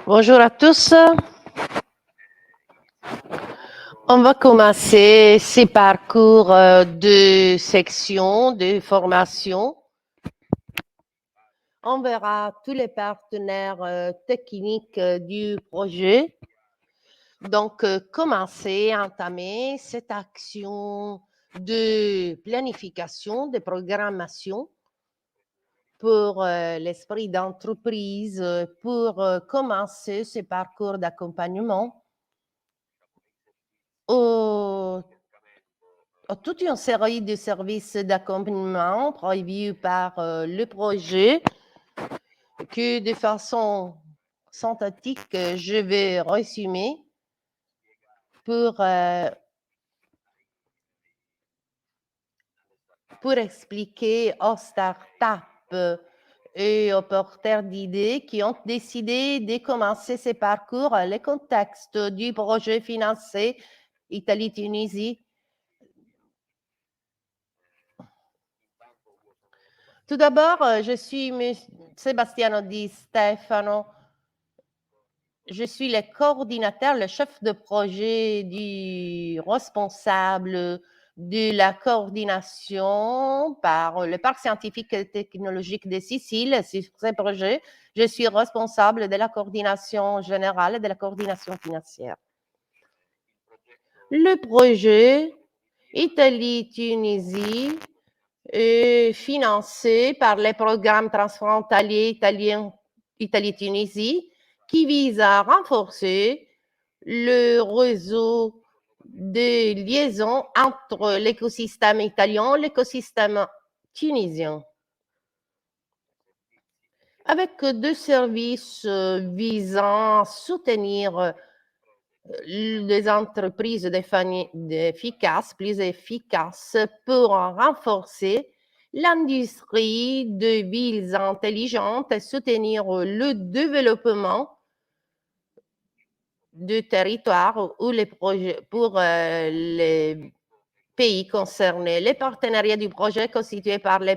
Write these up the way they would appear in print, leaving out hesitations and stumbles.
Bonjour à tous. On va commencer ces parcours de section, de formation. On verra tous les partenaires techniques du projet. Donc, commencer, entamer cette action de planification, de programmation pour l'esprit d'entreprise, pour commencer ce parcours d'accompagnement. Toute une série de services d'accompagnement prévus par le projet que de façon synthétique, je vais résumer pour expliquer aux startups et aux porteurs d'idées qui ont décidé de commencer ces parcours le contexte du projet financé Italie-Tunisie. Tout d'abord, je suis Sebastiano Di Stefano. Je suis le coordinateur, le chef de projet du responsable de la coordination par le Parc scientifique et technologique de Sicile. Sur ce projet, je suis responsable de la coordination générale et de la coordination financière. Le projet Italie-Tunisie est financé par les programmes transfrontaliers Italie-Tunisie qui vise à renforcer le réseau de liaison entre l'écosystème italien et l'écosystème tunisien. Avec deux services visant à soutenir les entreprises plus efficaces pour renforcer l'industrie de villes intelligentes et soutenir le développement du territoire ou les projets pour les pays concernés. Les partenariats du projet constitués par les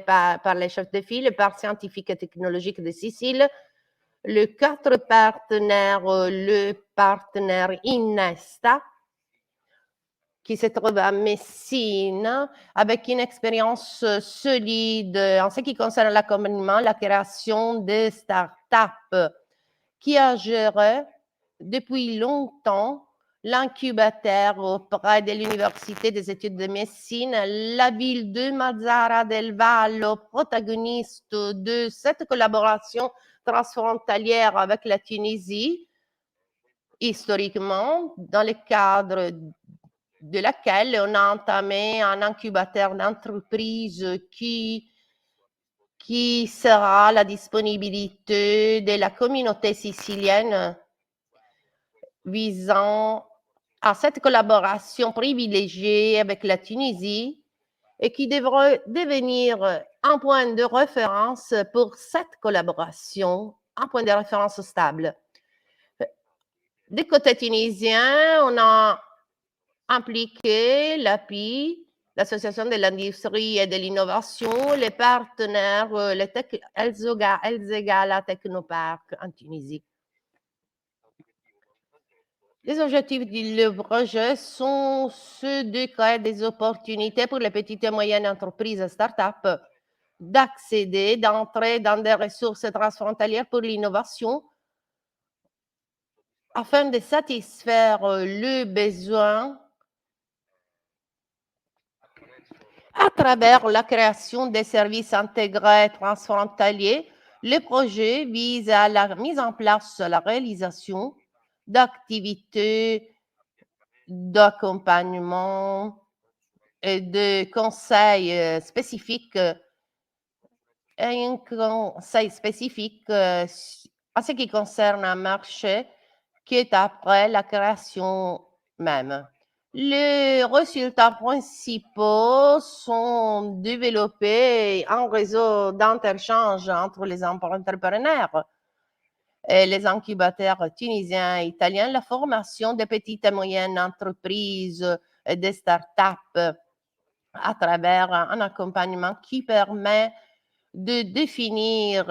chefs de file, le Parc scientifique et technologique de Sicile, les quatre partenaires, le partenaire Innesta, qui se trouve à Messine, avec une expérience solide en ce qui concerne l'accompagnement, la création de start-up, qui a géré depuis longtemps l'incubateur auprès de l'Université des études de Messine, la ville de Mazara del Vallo, protagoniste de cette collaboration transfrontalière avec la Tunisie, historiquement, dans le cadre de laquelle on a entamé un incubateur d'entreprise qui sera la disponibilité de la communauté sicilienne visant à cette collaboration privilégiée avec la Tunisie et qui devrait devenir un point de référence pour cette collaboration, un point de référence stable. Du côté tunisien, on a impliqué l'API, l'Association de l'industrie et de l'innovation, les partenaires, Elzegala Technopark en Tunisie. Les objectifs du projet sont ceux de créer des opportunités pour les petites et moyennes entreprises et start-up d'accéder, d'entrer dans des ressources transfrontalières pour l'innovation afin de satisfaire le besoin à travers la création des services intégrés transfrontaliers. Le projet vise à la mise en place, à la réalisation d'activités d'accompagnement et de conseils spécifiques et un conseil spécifique en ce qui concerne un marché qui est après la création même. Les résultats principaux sont développer un réseau d'interchange entre les entrepreneurs et les incubateurs tunisiens et italiens, la formation des petites et moyennes entreprises et des startups à travers un accompagnement qui permet de définir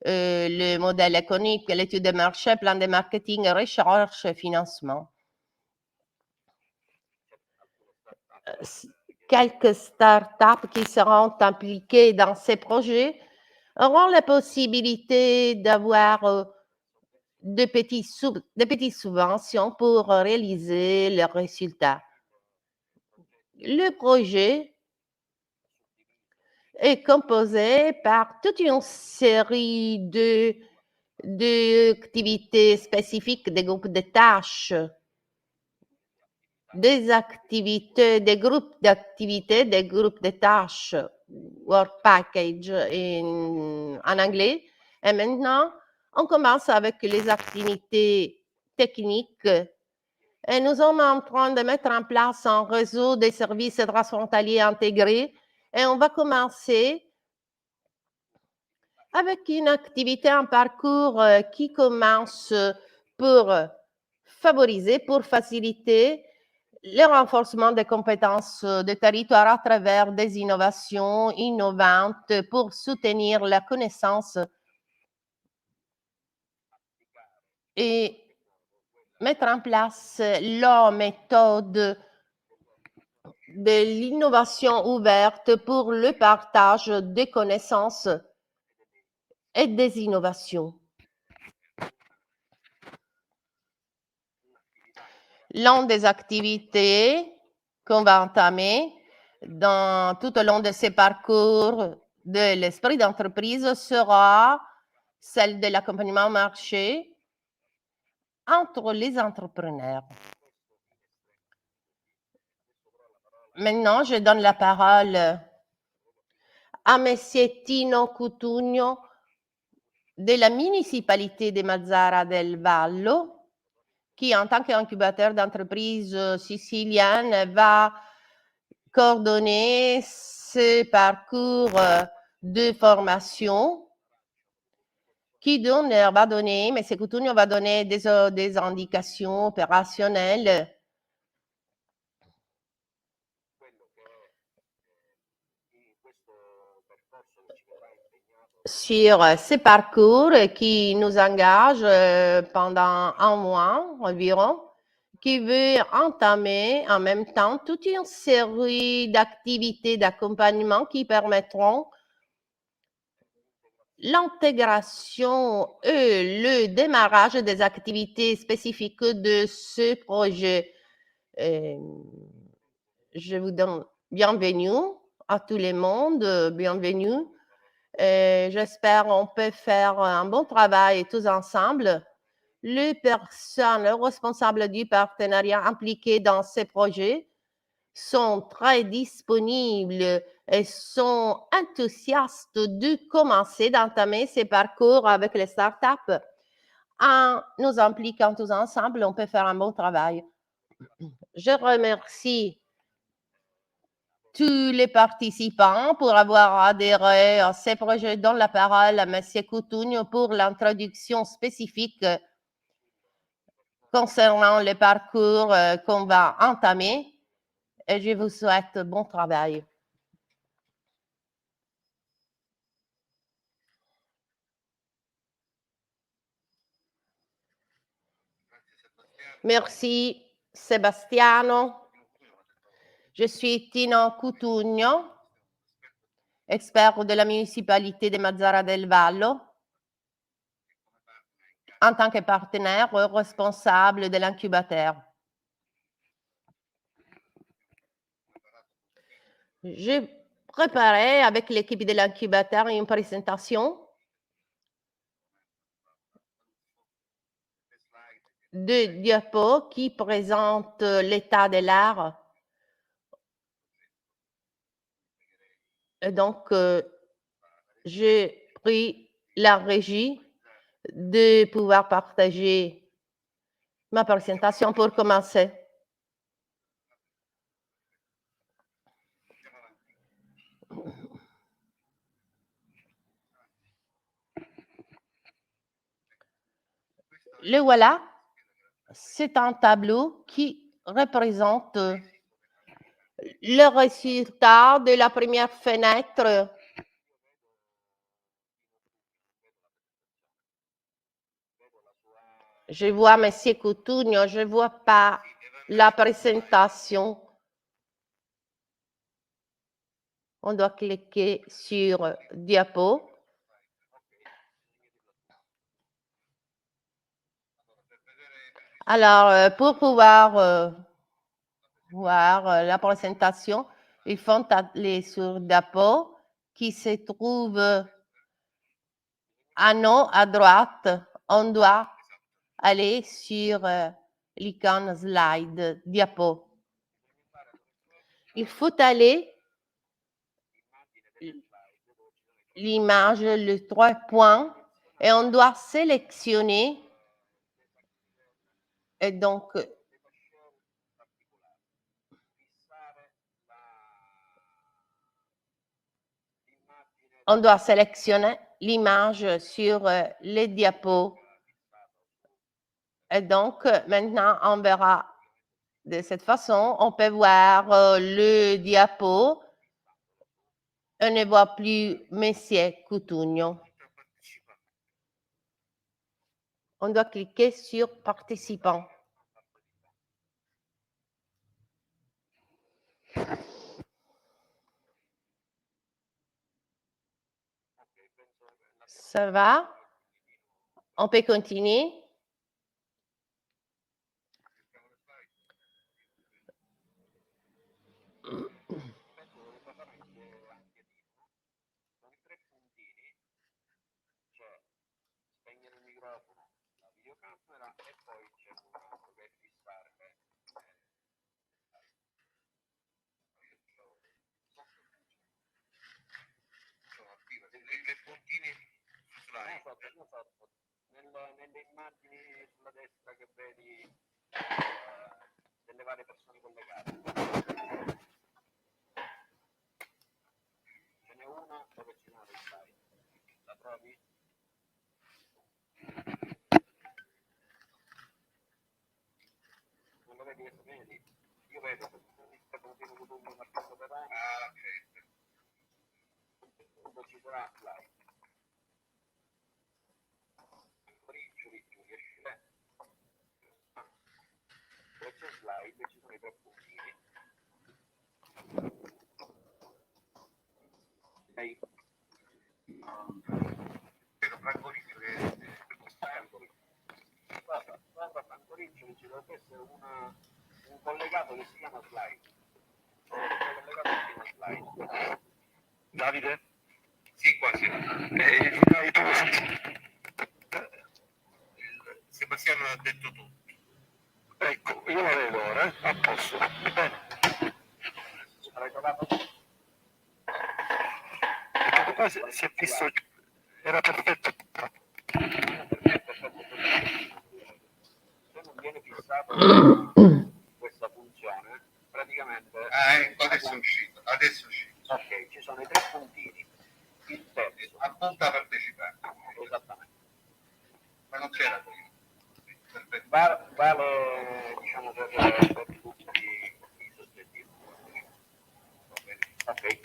le modèle économique, l'étude de marché, plan de marketing, recherche et financement. Quelques startups qui seront impliquées dans ces projets auront la possibilité d'avoir de petites subventions pour réaliser leurs résultats. Le projet est composé par toute une série d'activités spécifiques, des groupes de tâches, des activités, des groupes d'activités, des groupes de tâches, work package en anglais. Et maintenant, on commence avec les activités techniques. Et nous sommes en train de mettre en place un réseau de services transfrontaliers intégrés. Et on va commencer avec une activité, un parcours qui commence pour favoriser, pour faciliter le renforcement des compétences de territoire à travers des innovations innovantes pour soutenir la connaissance et mettre en place la méthode de l'innovation ouverte pour le partage des connaissances et des innovations. L'une des activités qu'on va entamer tout au long de ces parcours de l'esprit d'entreprise sera celle de l'accompagnement au marché entre les entrepreneurs. Maintenant, je donne la parole à M. Tino Cutugno de la municipalité de Mazara del Vallo, qui, en tant qu'incubateur d'entreprise sicilienne, va coordonner ce parcours de formation va donner, M. Cutugno va donner des indications opérationnelles sur ce parcours qui nous engage pendant un mois environ, qui veut entamer en même temps toute une série d'activités d'accompagnement qui permettront l'intégration et le démarrage des activités spécifiques de ce projet. Je vous donne bienvenue à tout le monde, bienvenue. J'espère qu'on peut faire un bon travail tous ensemble. Les personnes responsables du partenariat impliquées dans ces projets sont très disponibles et sont enthousiastes de commencer, d'entamer ces parcours avec les startups. En nous impliquant tous ensemble, on peut faire un bon travail. Je remercie tous les participants pour avoir adhéré à ces projets. Je donne la parole à M. Cutugno pour l'introduction spécifique concernant le parcours qu'on va entamer. Et je vous souhaite bon travail. Merci Sebastiano. Je suis Tino Cutugno, expert de la municipalité de Mazara del Vallo, en tant que partenaire responsable de l'incubateur. J'ai préparé avec l'équipe de l'incubateur une présentation de diapos qui présente l'état de l'art. Et donc, j'ai pris la régie de pouvoir partager ma présentation pour commencer. Le voilà, c'est un tableau qui représente le résultat de la première fenêtre. Je vois Monsieur Coutugno, je ne vois pas la présentation. On doit cliquer sur diapo. Alors, pour pouvoir voir la présentation, il faut aller sur diapo qui se trouve en haut à droite. On doit aller sur l'icône slide diapo. Il faut aller l'image, les 3 points, et on doit sélectionner. Et donc, on doit sélectionner l'image sur les diapos. Et donc, maintenant, on verra de cette façon. On peut voir le diapo. On ne voit plus Monsieur Coutugno. On doit cliquer sur participant. Ça va? On peut continuer? Nelle immagini sulla destra che vedi delle varie persone collegate. Ce n'è una dove ci sono le slide. La trovi? Non lo vedi? Vedi? Io vedo questo continuo volume Marcello Perrone. Ah, ok. Dove ci sarà slide. Dove c'è slide ci sono i 3 puntini. Sei. Vedo Francolini che guarda Francolini ci dovrebbe essere un collegato che si chiama slide. Davide? Sì, quasi. Sebastiano ha detto tutto. Ecco, io la vedo ora, a posto. Bene. L'hai trovato? Perché qua si è visto, era perfetto. Se non viene fissato questa funzione, praticamente... Ah, ecco, adesso è uscito. Ok, ci sono i 3 puntini. Il terzo. Appunta a partecipare. Esattamente. Ma non c'era prima. Perfetto. Vale, diciamo, per tutti i soggetti. Ok.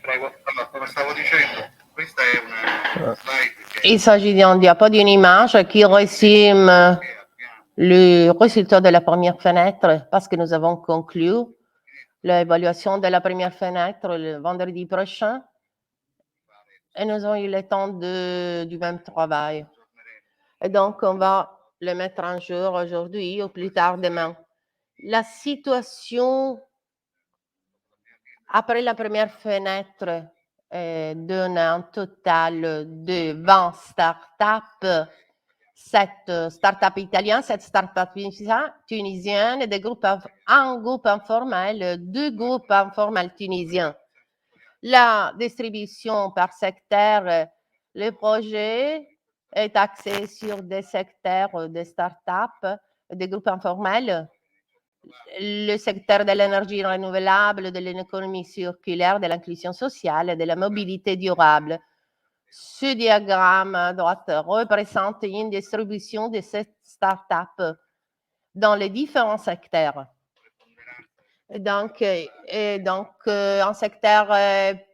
Prego. Allora, come stavo dicendo, questa è una slide. Il s'agit d'un diapo d'une image qui résume le résultat de la première fenêtre parce que nous avons conclu l'évaluation de la première fenêtre le vendredi prochain et nous avons eu le temps du même travail. Et donc, on va le mettre en jour aujourd'hui ou plus tard demain. La situation après la première fenêtre donne un total de 20 startups, 7 startups italiens, 7 startups tunisiennes et un groupe informel, 2 groupes informels tunisiens. La distribution par secteur, le projet est axé sur des secteurs des startups, des groupes informels, le secteur de l'énergie renouvelable, de l'économie circulaire, de l'inclusion sociale et de la mobilité durable. Ce diagramme à droite représente une distribution de cette start-up dans les différents secteurs. Donc, un secteur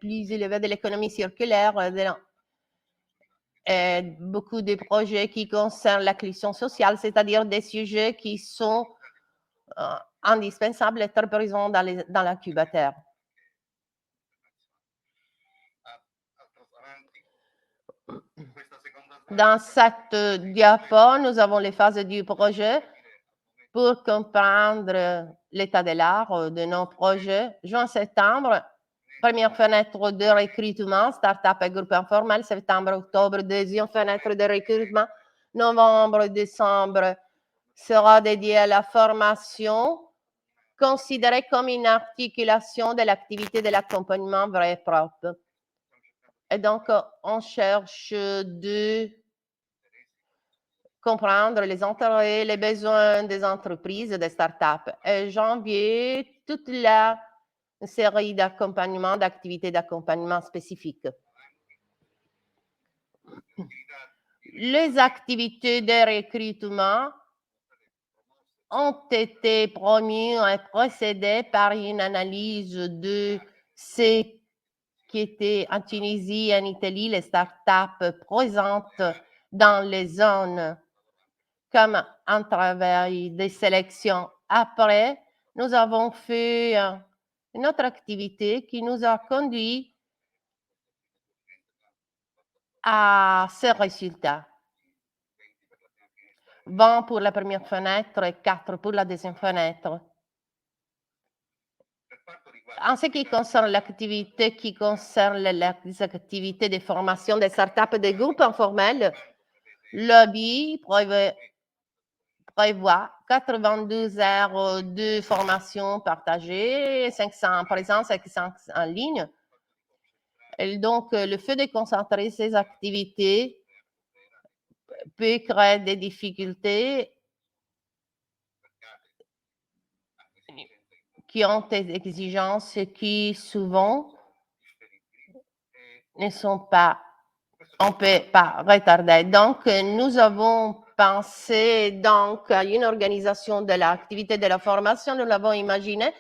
plus élevé de l'économie circulaire, beaucoup de projets qui concernent l'inclusion sociale, c'est-à-dire des sujets qui sont indispensables d'être présents dans l'incubateur. Dans cette diapo, nous avons les phases du projet pour comprendre l'état de l'art de nos projets. Juin-septembre, première fenêtre de recrutement, start-up et groupe informel. Septembre-octobre, deuxième fenêtre de recrutement. Novembre-décembre sera dédié à la formation, considérée comme une articulation de l'activité de l'accompagnement vrai et propre. Et donc, on cherche de comprendre les intérêts, les besoins des entreprises, des startups. Et janvier, toute la série d'accompagnement, d'activités d'accompagnement spécifiques. Les activités de recrutement ont été promues et précédées par une analyse de ce qui était en Tunisie et en Italie, les startups présentes dans les zones comme un travail de sélection. Après, nous avons fait une autre activité qui nous a conduit à ces résultats. 20 pour la première fenêtre et 4 pour la deuxième fenêtre. En ce qui concerne l'activité qui concerne les activités de formation des startups des groupes informels, l'OBI prévoit 92 heures de formation partagée, 500 en présence et 500 en ligne. Et donc, le fait de concentrer ces activités peut créer des difficultés qui ont des exigences qui souvent ne sont pas, on ne peut pas retarder. Donc, nous avons pensé donc à une organisation de l'activité de la formation. Nous l'avons imaginé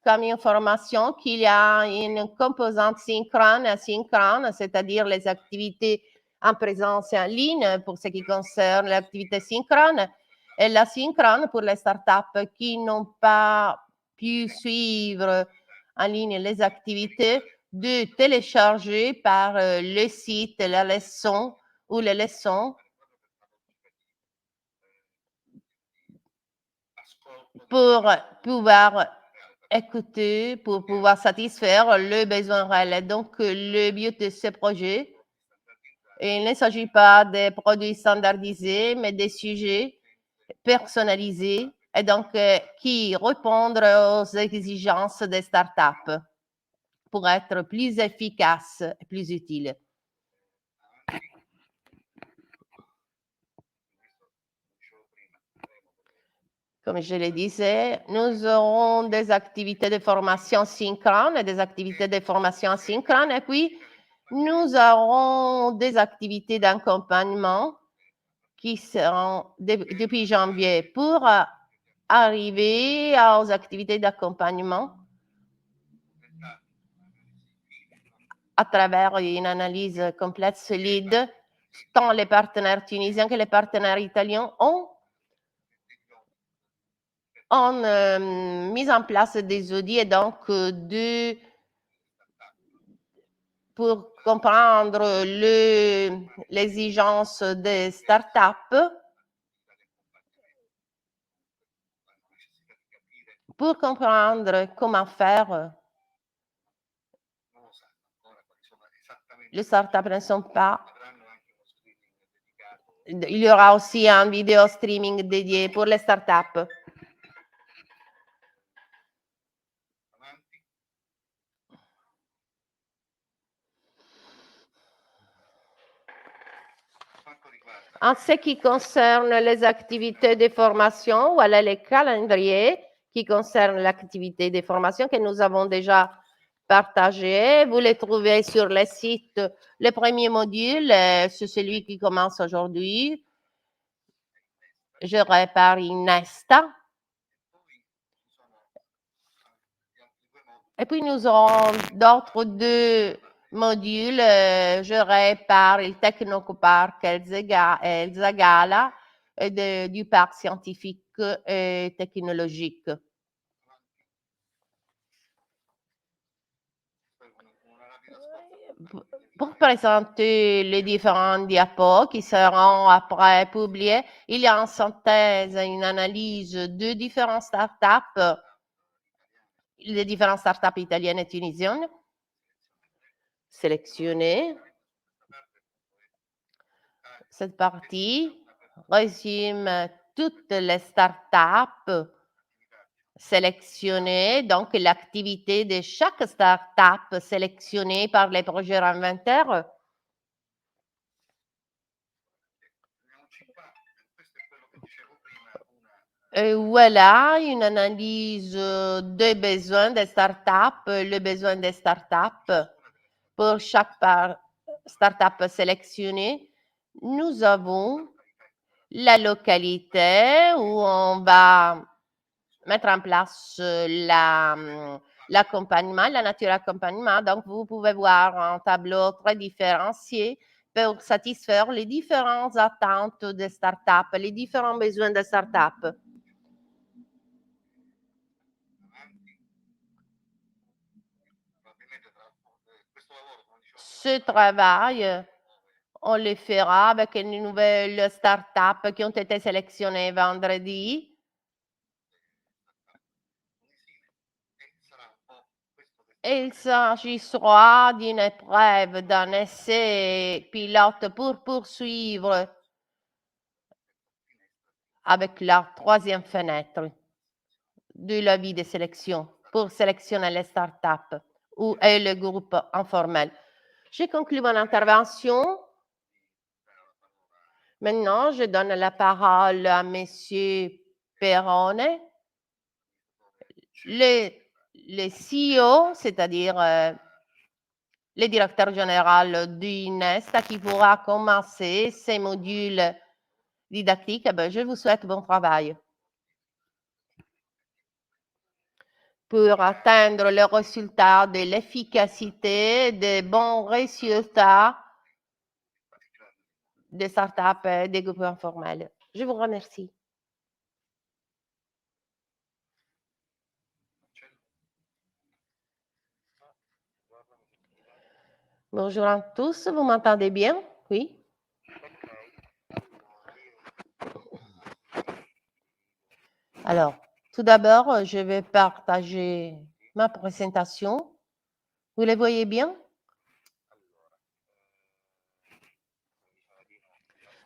comme une formation qu'il y a une composante synchrone et asynchrone, c'est-à-dire les activités en présence et en ligne pour ce qui concerne l'activité synchrone, et l'asynchrone pour les startups qui n'ont pas pu suivre en ligne les activités, de télécharger par le site la leçon ou les leçons pour pouvoir écouter, pour pouvoir satisfaire le besoin réel. Donc, le but de ce projet, il ne s'agit pas de produits standardisés, mais des sujets personnalisés et donc qui répondent aux exigences des startups pour être plus efficaces et plus utiles. Comme je le disais, nous aurons des activités de formation synchrone et des activités de formation asynchrone. Et puis, nous aurons des activités d'accompagnement qui seront depuis janvier pour arriver aux activités d'accompagnement à travers une analyse complète, solide, tant les partenaires tunisiens que les partenaires italiens ont mis en place des audits et donc pour comprendre l'exigence des startups, pour comprendre comment faire. Les startups ne sont pas. Il y aura aussi un vidéo streaming dédié pour les startups. En ce qui concerne les activités de formation, voilà les calendriers qui concernent l'activité de formation que nous avons déjà partagés. Vous les trouvez sur le site. Le premier module, c'est celui qui commence aujourd'hui. Je répare Inesta. Et puis nous aurons d'autres 2 modules. Je répare il Tecnopark El Zagala du parc scientifique et technologique. Pour présenter les différents diapos qui seront après publiés, il y a en synthèse une analyse de différentes startups, les différentes startups italiennes et tunisiennes sélectionnées. Cette partie résume toutes les startups sélectionnées, donc l'activité de chaque startup sélectionnée par les projets inventaires. Et voilà une analyse des besoins des startups, le besoin des startups. Pour chaque startup sélectionnée, nous avons la localité où on va mettre en place l'accompagnement, la nature accompagnement. Donc, vous pouvez voir un tableau très différencié pour satisfaire les différentes attentes des startups, les différents besoins des startups. Ce travail, on le fera avec les nouvelles startups qui ont été sélectionnées vendredi. Et il s'agissera d'une épreuve, d'un essai pilote pour poursuivre avec la 3e fenêtre de la vie de sélection pour sélectionner les startups et le groupe informel. J'ai conclu mon intervention. Maintenant, je donne la parole à Monsieur Perrone, le CEO, c'est-à-dire le directeur général d'Inesta, qui pourra commencer ces modules didactiques. Je vous souhaite bon travail. Pour atteindre le résultat de l'efficacité, des bons résultats des startups et des groupes informels. Je vous remercie. Bonjour à tous, vous m'entendez bien? Oui? Alors, tout d'abord, je vais partager ma présentation. Vous les voyez bien?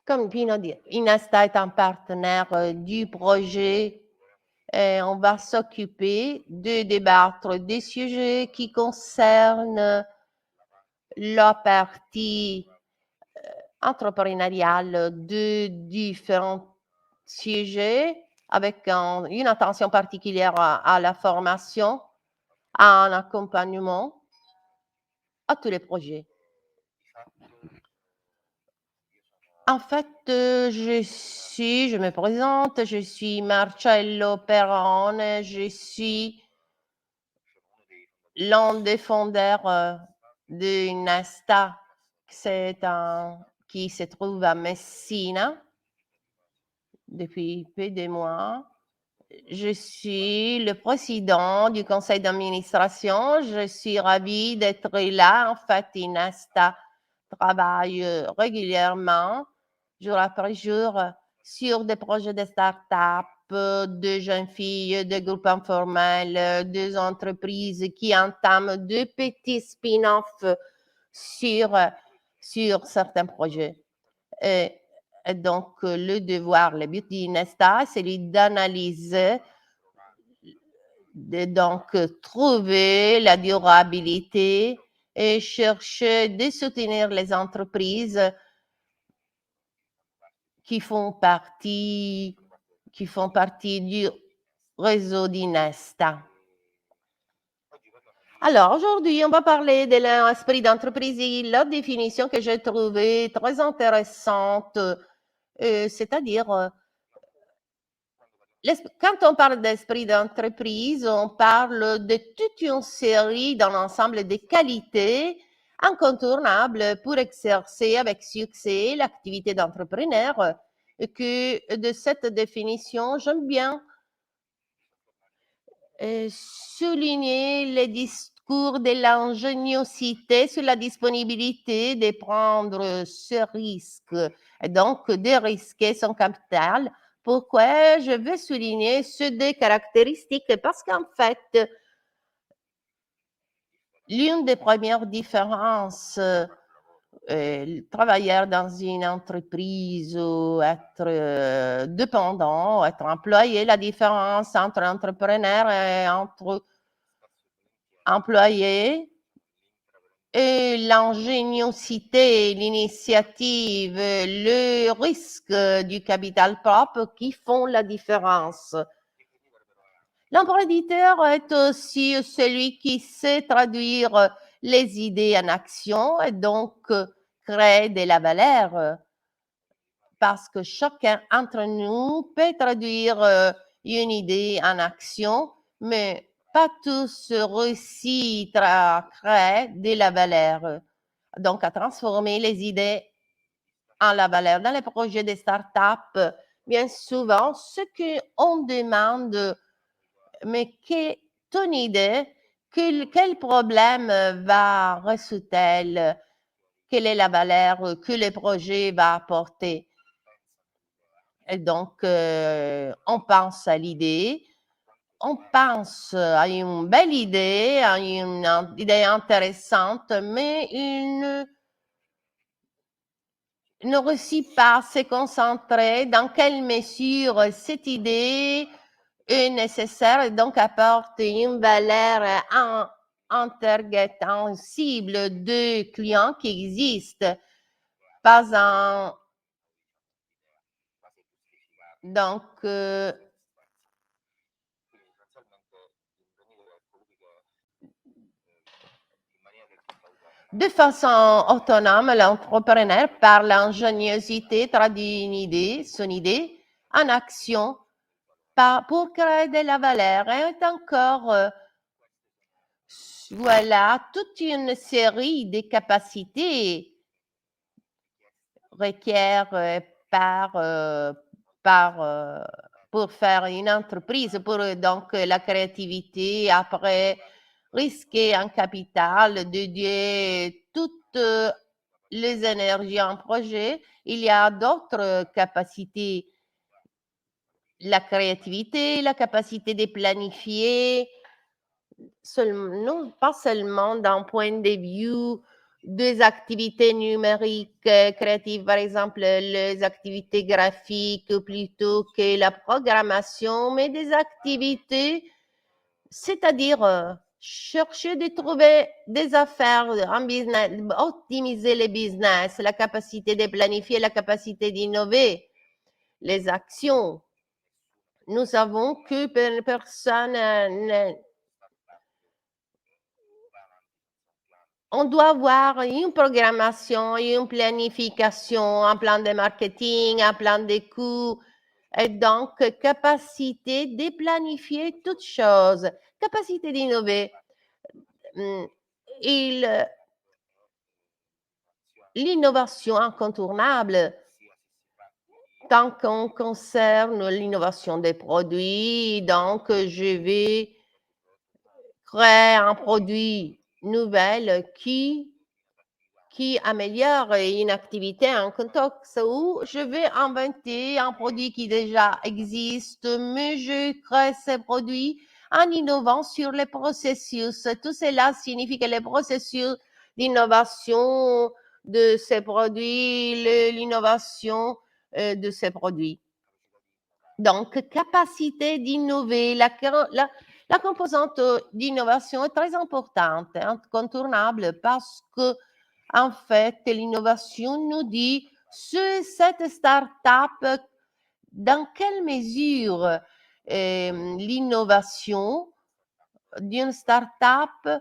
Comme Pino dit, Inesta est un partenaire du projet et on va s'occuper de débattre des sujets qui concernent la partie entrepreneuriale de différents sujets avec une attention particulière à la formation, à un accompagnement, à tous les projets. En fait, je me présente, je suis Marcello Perrone, je suis l'un des fondateurs de Nesta, qui se trouve à Messina depuis peu de mois. Je suis le président du conseil d'administration. Je suis ravie d'être là. En fait, Nesta travaille régulièrement, jour après jour, sur des projets de start-up, de jeunes filles, de groupes informels, des entreprises qui entament de petits spin-offs sur certains projets. Et donc, le devoir, le but d'Inesta, c'est d'analyser, de donc trouver la durabilité et chercher de soutenir les entreprises qui font partie du réseau d'Inesta. Alors, aujourd'hui, on va parler de l'esprit d'entreprise et la définition que j'ai trouvée très intéressante, c'est-à-dire, quand on parle d'esprit d'entreprise, on parle de toute une série d'un ensemble de qualités incontournables pour exercer avec succès l'activité d'entrepreneur, et que de cette définition, j'aime bien souligner les discours de l'ingéniosité sur la disponibilité de prendre ce risque et donc de risquer son capital. Pourquoi je veux souligner ces deux caractéristiques? Parce qu'en fait, l'une des premières différences, travailler dans une entreprise ou être dépendant, être employé, la différence entre entrepreneur et entre employé et l'ingéniosité, l'initiative, le risque du capital propre qui font la différence. L'empruditeur est aussi celui qui sait traduire les idées en action et donc créer de la valeur. Parce que chacun d'entre nous peut traduire une idée en action, mais pas tous réussissent à créer de la valeur. Donc, à transformer les idées en la valeur. Dans les projets de start-up, bien souvent, ce qu'on demande, mais ton idée, quel problème va résoudre-t-elle? Quelle est la valeur que le projet va apporter? Et donc, on pense à l'idée, on pense à une belle idée, à une idée intéressante, mais il ne réussit pas à se concentrer dans quelle mesure cette idée est nécessaire et donc apporte une valeur en cible de clients qui existent, pas en... Donc, de façon autonome, l'entrepreneur, par l'ingéniosité, traduit une idée, son idée, en action pour créer de la valeur. Et encore, voilà, toute une série de capacités requiert pour faire une entreprise, pour donc la créativité, après risquer un capital, dédier toutes les énergies en projet. Il y a d'autres capacités, la créativité, la capacité de planifier, non pas seulement d'un point de vue des activités numériques créatives, par exemple les activités graphiques plutôt que la programmation, mais des activités, c'est-à-dire chercher de trouver des affaires en business, optimiser les business, la capacité de planifier, la capacité d'innover, les actions. Nous savons que personne on doit avoir une programmation, une planification, un plan de marketing, un plan de coûts, et donc capacité de planifier toutes choses, capacité d'innover. L'innovation incontournable, tant qu'on concerne l'innovation des produits, donc je vais créer un produit nouvel qui améliore une activité, un contexte où je vais inventer un produit qui déjà existe, mais je crée ce produit en innovant sur les processus. Tout cela signifie que les processus d'innovation de ces produits, l'innovation de ces produits. Donc, capacité d'innover, la composante d'innovation est très importante, incontournable, parce que en fait, l'innovation nous dit cette start-up, dans quelle mesure l'innovation d'une start-up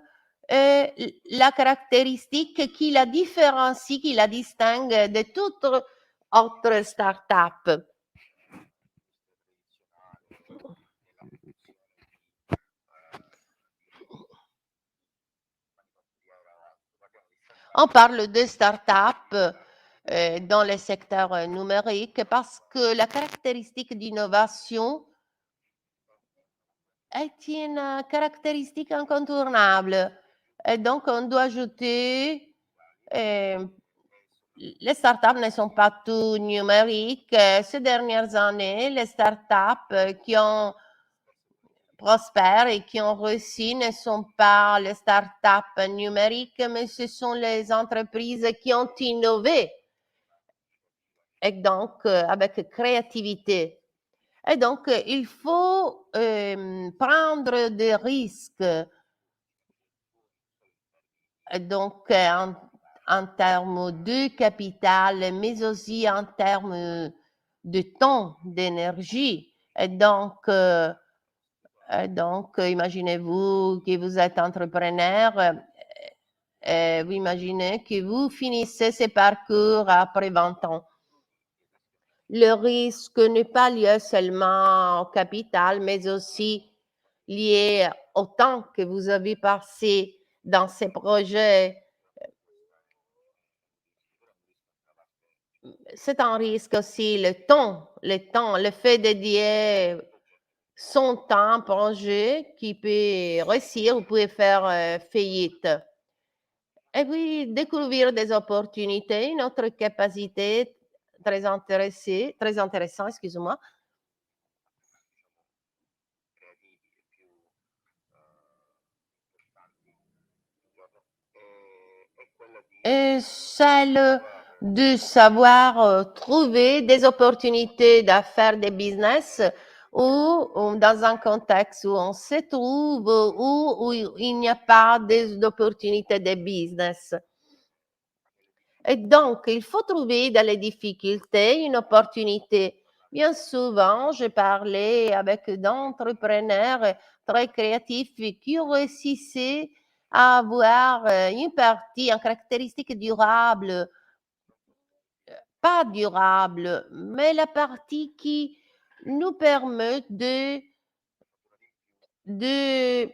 la caractéristique qui la différencie, qui la distingue de toute autre start-up. On parle de start-up dans le secteur numérique parce que la caractéristique d'innovation est une caractéristique incontournable. Et donc, on doit ajouter, les startups ne sont pas tout numériques. Ces dernières années, les startups qui ont prospèrent et qui ont réussi ne sont pas les startups numériques, mais ce sont les entreprises qui ont innové et donc avec créativité. Et donc, il faut prendre des risques. Donc, en termes de capital, mais aussi en termes de temps, d'énergie. Et donc, imaginez-vous que vous êtes entrepreneur, vous imaginez que vous finissez ce parcours après 20 ans. Le risque n'est pas lié seulement au capital, mais aussi lié au temps que vous avez passé dans ces projets. C'est un risque aussi, le le fait de dédier son temps à un projet qui peut réussir ou peut faire faillite. Et puis, découvrir des opportunités, notre capacité très intéressant, excuse-moi. Et celle de savoir trouver des opportunités d'affaires, des business, ou dans un contexte où on se trouve, où il n'y a pas d'opportunités de business. Et donc, il faut trouver dans les difficultés une opportunité. Bien souvent, je parlais avec d'entrepreneurs très créatifs qui réussissaient à avoir une partie, une caractéristique durable, pas durable, mais la partie qui nous permet de des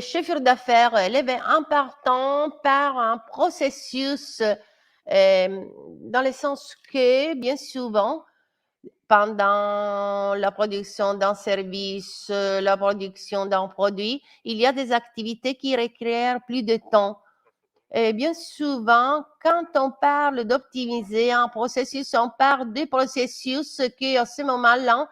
chiffres d'affaires élevés en partant par un processus dans le sens que, bien souvent, pendant la production d'un service, la production d'un produit, il y a des activités qui requièrent plus de temps. Et bien souvent, quand on parle d'optimiser un processus, on parle des processus qui, à ce moment-là,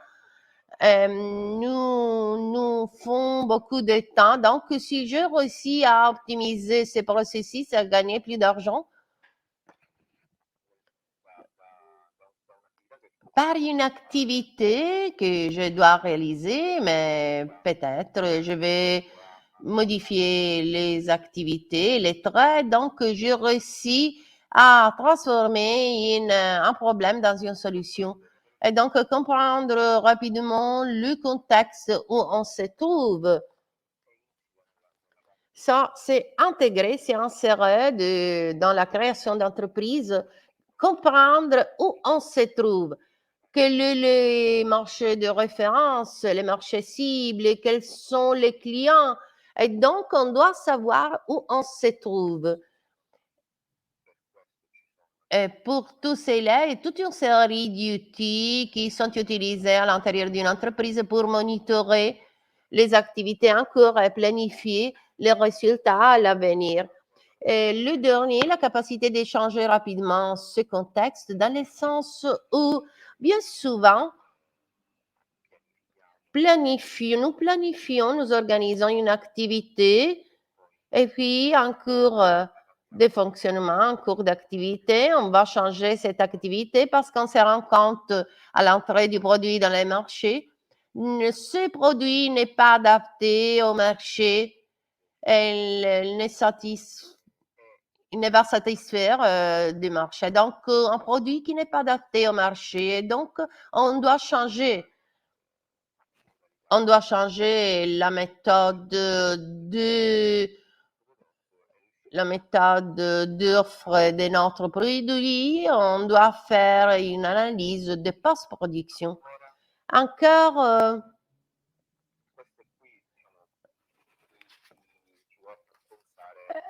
nous font beaucoup de temps. Donc, si je réussis à optimiser ces processus, à gagner plus d'argent, par une activité que je dois réaliser, mais peut-être je vais modifier les activités, les traits, donc je réussis à transformer un problème dans une solution. Et donc, comprendre rapidement le contexte où on se trouve. Ça, c'est intégré, c'est inséré dans la création d'entreprise, comprendre où on se trouve, quels sont les marchés de référence, les marchés cibles, quels sont les clients. Et donc, on doit savoir où on se trouve. Et pour tout cela, il y a toute une série d'outils qui sont utilisés à l'intérieur d'une entreprise pour monitorer les activités en cours et planifier les résultats à l'avenir. Et le dernier, la capacité d'échanger rapidement ce contexte dans le sens où, bien souvent, nous planifions, nous organisons une activité et puis en cours de fonctionnement, en cours d'activité, on va changer cette activité parce qu'on se rend compte à l'entrée du produit dans les marchés, ce produit n'est pas adapté au marché, il ne va satisfaire du marché. Donc, un produit qui n'est pas adapté au marché. Donc, on doit changer. on doit changer la méthode d'offre de notre produit, on doit faire une analyse de post-production. Encore,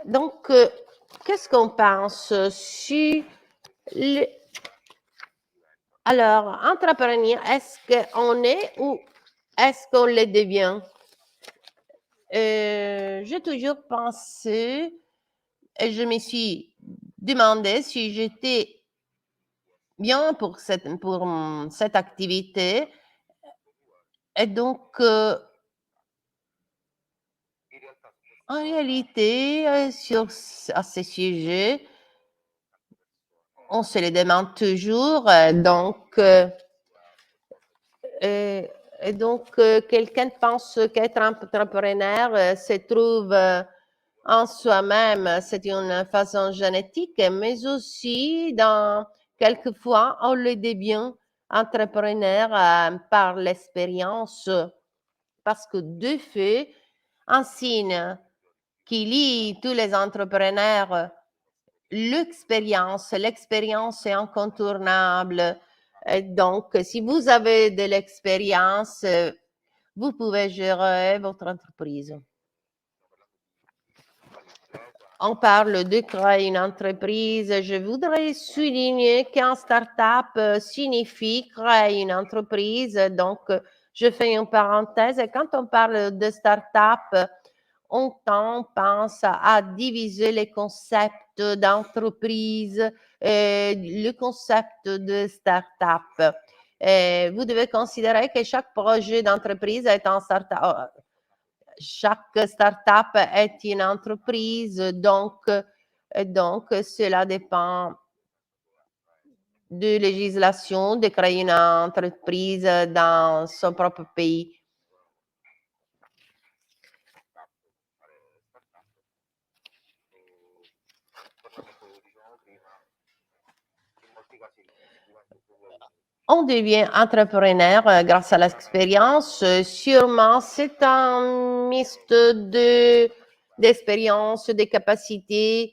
donc, qu'est-ce qu'on pense sur le... Alors, entrepreneur, est-ce qu'on est ou est-ce qu'on le devient? J'ai toujours pensé et je me suis demandé si j'étais bien pour cette activité. Et donc, en réalité, à ce sujet, on se le demande toujours. Et donc, quelqu'un pense qu'être entrepreneur se trouve en soi-même, c'est une façon génétique, mais aussi quelquefois, on le devient entrepreneur par l'expérience, parce que de fait, un signe qui lie tous les entrepreneurs, l'expérience est incontournable. Et donc, si vous avez de l'expérience, vous pouvez gérer votre entreprise. On parle de créer une entreprise. Je voudrais souligner qu'un start-up signifie créer une entreprise. Donc, je fais une parenthèse. Et quand on parle de start-up, on pense à diviser les concepts d'entreprise et le concept de start-up. Vous devez considérer que chaque projet d'entreprise est un start-up. Chaque start-up est une entreprise, donc cela dépend de législation de créer une entreprise dans son propre pays. On devient entrepreneur grâce à l'expérience. Sûrement, c'est un mixte d'expérience, de capacités,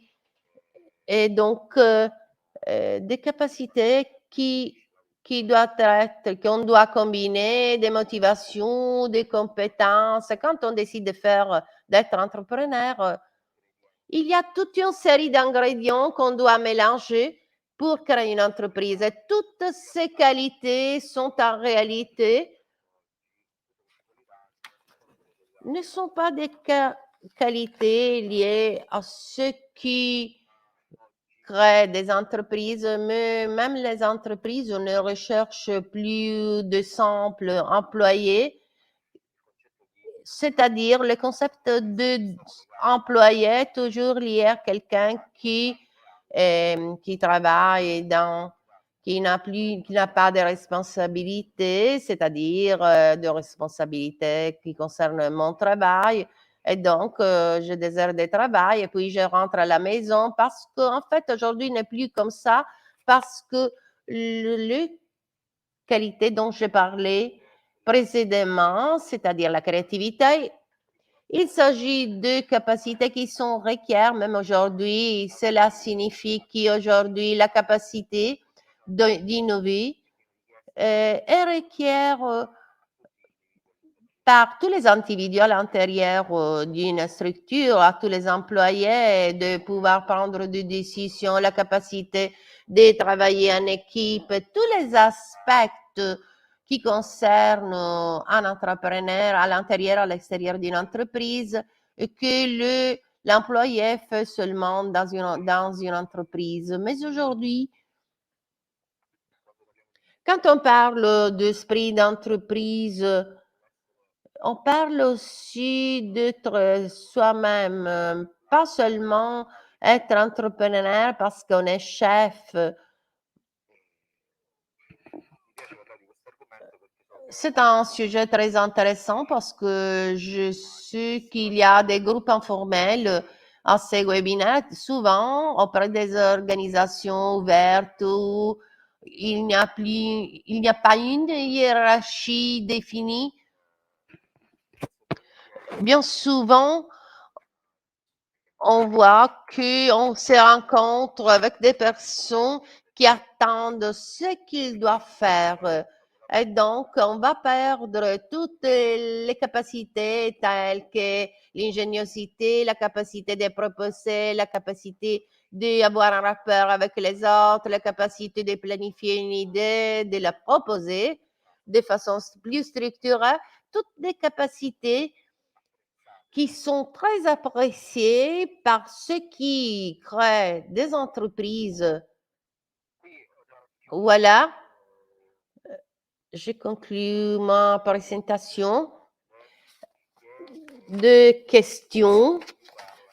et donc des capacités qu'on doit combiner, des motivations, des compétences. Quand on décide d'être entrepreneur, il y a toute une série d'ingrédients qu'on doit mélanger pour créer une entreprise. Et toutes ces qualités sont en réalité, ne sont pas des qualités liées à ce qui crée des entreprises, mais même les entreprises ne recherchent plus de simples employés, c'est-à-dire le concept d'employé est toujours lié à quelqu'un qui travaille qui n'a pas de responsabilité, c'est-à-dire de responsabilité qui concerne mon travail. Et donc, je désire de travail et puis je rentre à la maison parce qu'en fait, aujourd'hui, n'est plus comme ça parce que les qualités dont je parlais précédemment, c'est-à-dire la créativité, il s'agit de capacités qui sont requièrent même aujourd'hui. Cela signifie qu'aujourd'hui, la capacité d'innover est requiert par tous les individus à l'intérieur d'une structure, à tous les employés, de pouvoir prendre des décisions, la capacité de travailler en équipe, tous les aspects qui concernent un entrepreneur à l'intérieur, à l'extérieur d'une entreprise, et que l'employé fait seulement dans une entreprise. Mais aujourd'hui, quand on parle d'esprit d'entreprise, on parle aussi d'être soi-même, pas seulement être entrepreneur parce qu'on est chef. C'est un sujet très intéressant parce que je sais qu'il y a des groupes informels à ces webinaires, souvent auprès des organisations ouvertes où il n'y a pas une hiérarchie définie. Bien souvent, on voit qu'on se rencontre avec des personnes qui attendent ce qu'ils doivent faire. Et donc, on va perdre toutes les capacités telles que l'ingéniosité, la capacité de proposer, la capacité d'avoir un rapport avec les autres, la capacité de planifier une idée, de la proposer de façon plus structurée, toutes les capacités qui sont très appréciés par ceux qui créent des entreprises. Voilà, je conclus ma présentation de questions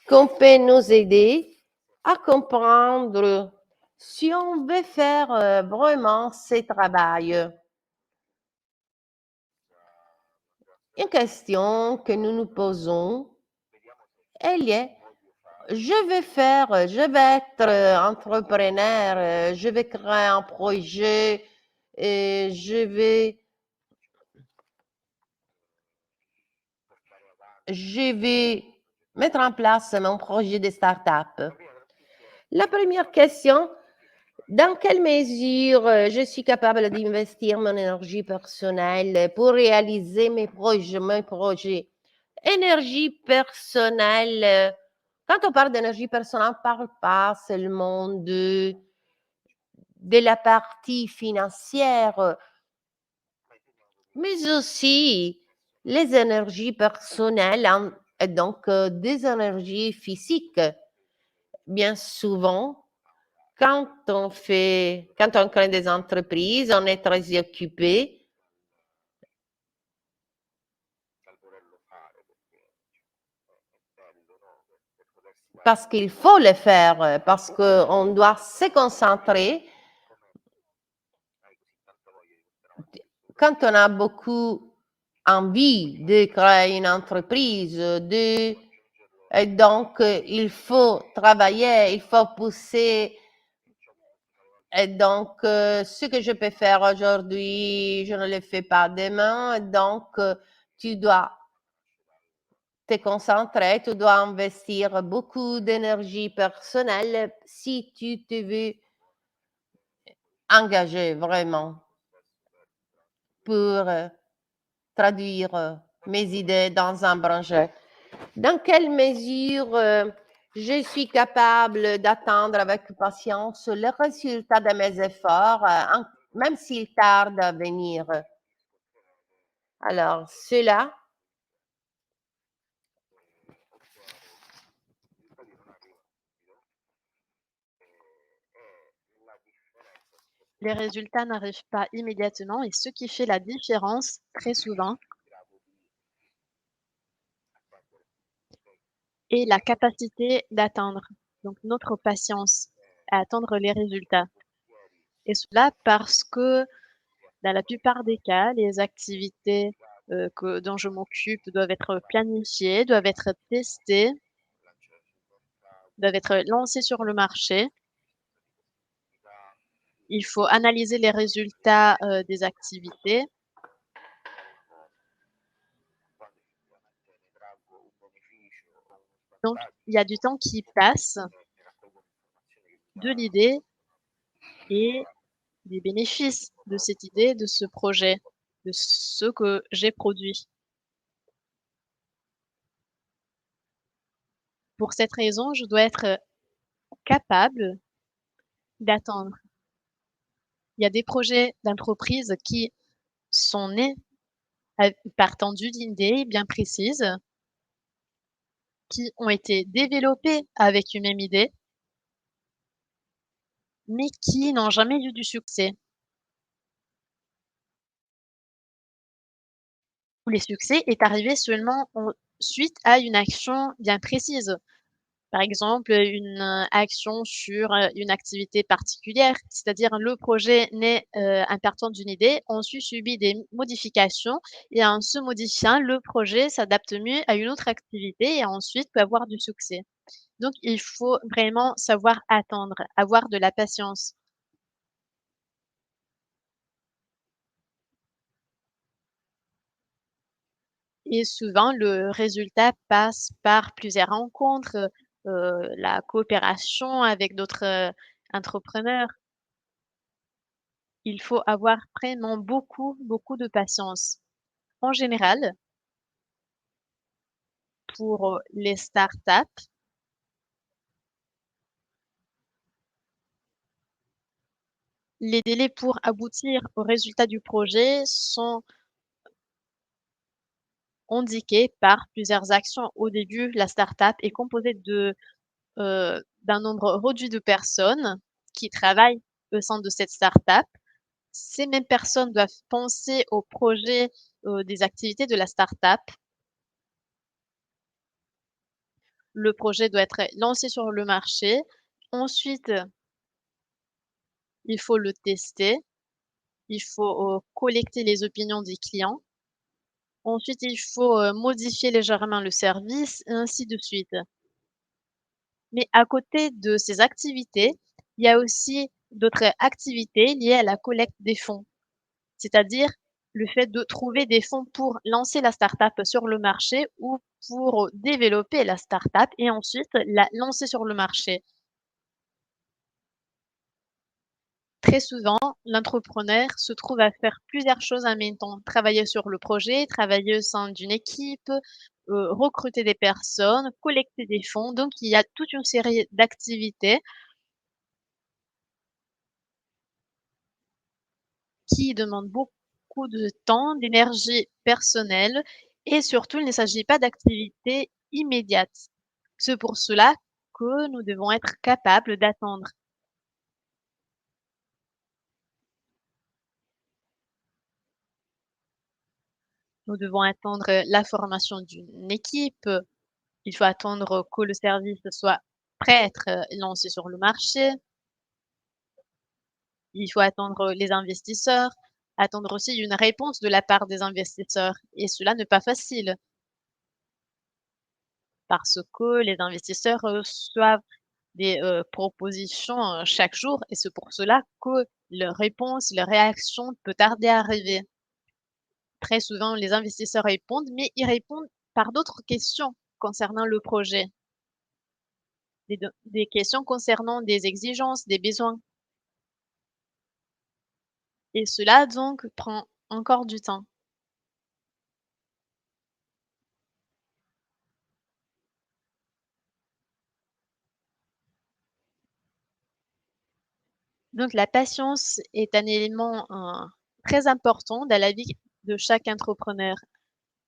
qu'on peut nous aider à comprendre si on veut faire vraiment ce travail. Une question que nous nous posons, elle est je vais être entrepreneur, je vais créer un projet et je vais mettre en place mon projet de start-up. La première question, dans quelle mesure je suis capable d'investir mon énergie personnelle pour réaliser mes projets? Énergie personnelle, quand on parle d'énergie personnelle, on ne parle pas seulement de la partie financière, mais aussi les énergies personnelles, et donc des énergies physiques. Bien souvent, quand on crée des entreprises, on est très occupé parce qu'il faut le faire, parce qu'on doit se concentrer. Quand on a beaucoup envie de créer une entreprise, et donc il faut travailler, il faut pousser. Et donc, ce que je peux faire aujourd'hui, je ne le fais pas demain. Donc, tu dois te concentrer, tu dois investir beaucoup d'énergie personnelle si tu te veux engager vraiment pour traduire mes idées dans un projet. Dans quelle mesure je suis capable d'attendre avec patience le résultat de mes efforts, même s'il tarde à venir? Alors, cela, Les résultats n'arrivent pas immédiatement et ce qui fait la différence, très souvent, est la capacité d'attendre, donc notre patience à attendre les résultats. Et cela parce que dans la plupart des cas, les activités dont je m'occupe doivent être planifiées, doivent être testées, doivent être lancées sur le marché. Il faut analyser les résultats des activités. Donc, il y a du temps qui passe de l'idée et des bénéfices de cette idée, de ce projet, de ce que j'ai produit. Pour cette raison, je dois être capable d'attendre. Il y a des projets d'entreprise qui sont nés partant d'une idée bien précise, qui ont été développés avec une même idée, mais qui n'ont jamais eu du succès. Où le succès est arrivé seulement suite à une action bien précise. Par exemple, une action sur, une activité particulière, c'est-à-dire le projet naît, en partant d'une idée, ensuite subit des modifications et en se modifiant, le projet s'adapte mieux à une autre activité et ensuite peut avoir du succès. Donc il faut vraiment savoir attendre, avoir de la patience. Et souvent, le résultat passe par plusieurs rencontres, la coopération avec d'autres, entrepreneurs. Il faut avoir vraiment beaucoup, beaucoup de patience. En général, pour, les startups, les délais pour aboutir au résultat du projet sont indiqués par plusieurs actions. Au début, la startup est composée d'un nombre réduit de personnes qui travaillent au sein de cette startup. Ces mêmes personnes doivent penser au projet, des activités de la startup. Le projet doit être lancé sur le marché. Ensuite, il faut le tester. Il faut, collecter les opinions des clients. Ensuite, il faut, modifier légèrement le service et ainsi de suite. Mais à côté de ces activités, il y a aussi d'autres activités liées à la collecte des fonds. C'est-à-dire le fait de trouver des fonds pour lancer la start-up sur le marché ou pour développer la start-up et ensuite la lancer sur le marché. Très souvent, l'entrepreneur se trouve à faire plusieurs choses en même temps. Travailler sur le projet, travailler au sein d'une équipe, recruter des personnes, collecter des fonds. Donc il y a toute une série d'activités qui demandent beaucoup de temps, d'énergie personnelle et surtout, il ne s'agit pas d'activités immédiates. C'est pour cela que nous devons être capables d'attendre. Nous devons attendre la formation d'une équipe, il faut attendre que le service soit prêt à être, lancé sur le marché. Il faut attendre les investisseurs, attendre aussi une réponse de la part des investisseurs et cela n'est pas facile parce que les investisseurs reçoivent des, propositions, chaque jour et c'est pour cela que leur réponse, leur réaction peut tarder à arriver. Très souvent, les investisseurs répondent, mais ils répondent par d'autres questions concernant le projet, des questions concernant des exigences, des besoins et cela donc prend encore du temps. Donc la patience est un élément, très important dans la vie de chaque entrepreneur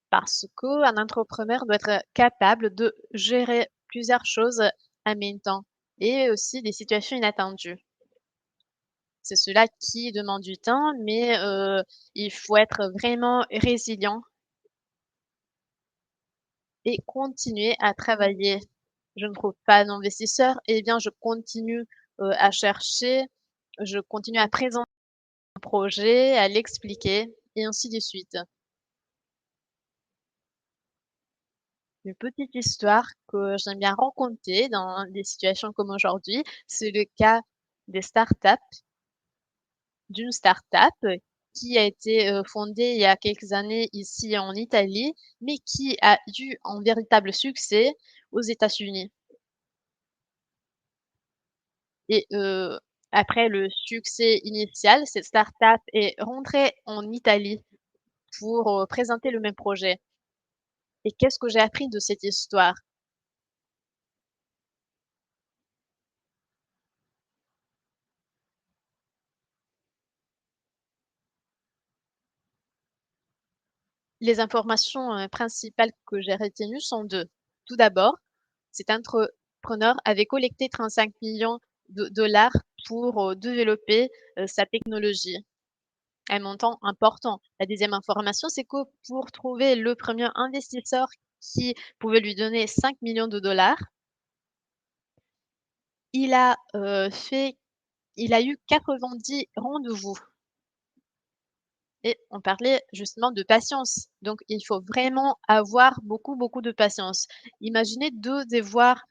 parce qu'un entrepreneur doit être capable de gérer plusieurs choses en même temps et aussi des situations inattendues. C'est cela qui demande du temps, mais il faut être vraiment résilient et continuer à travailler. Je ne trouve pas d'investisseur, eh bien je continue, à chercher, je continue à présenter mon projet, à l'expliquer et ainsi de suite. Une petite histoire que j'aime bien raconter dans des situations comme aujourd'hui, c'est le cas des startups, d'une startup qui a été, fondée il y a quelques années ici en Italie, mais qui a eu un véritable succès aux États-Unis et après le succès initial, cette startup est rentrée en Italie pour, présenter le même projet et qu'est-ce que j'ai appris de cette histoire? Les informations, principales que j'ai retenues sont 2. Tout d'abord, cet entrepreneur avait collecté 35 millions de dollars pour, développer, sa technologie, un montant important. La deuxième information, c'est que pour trouver le premier investisseur qui pouvait lui donner 5 millions de dollars, il a, il a eu 90 rendez-vous. Et on parlait justement de patience. Donc, il faut vraiment avoir beaucoup, beaucoup de patience. Imaginez de devoir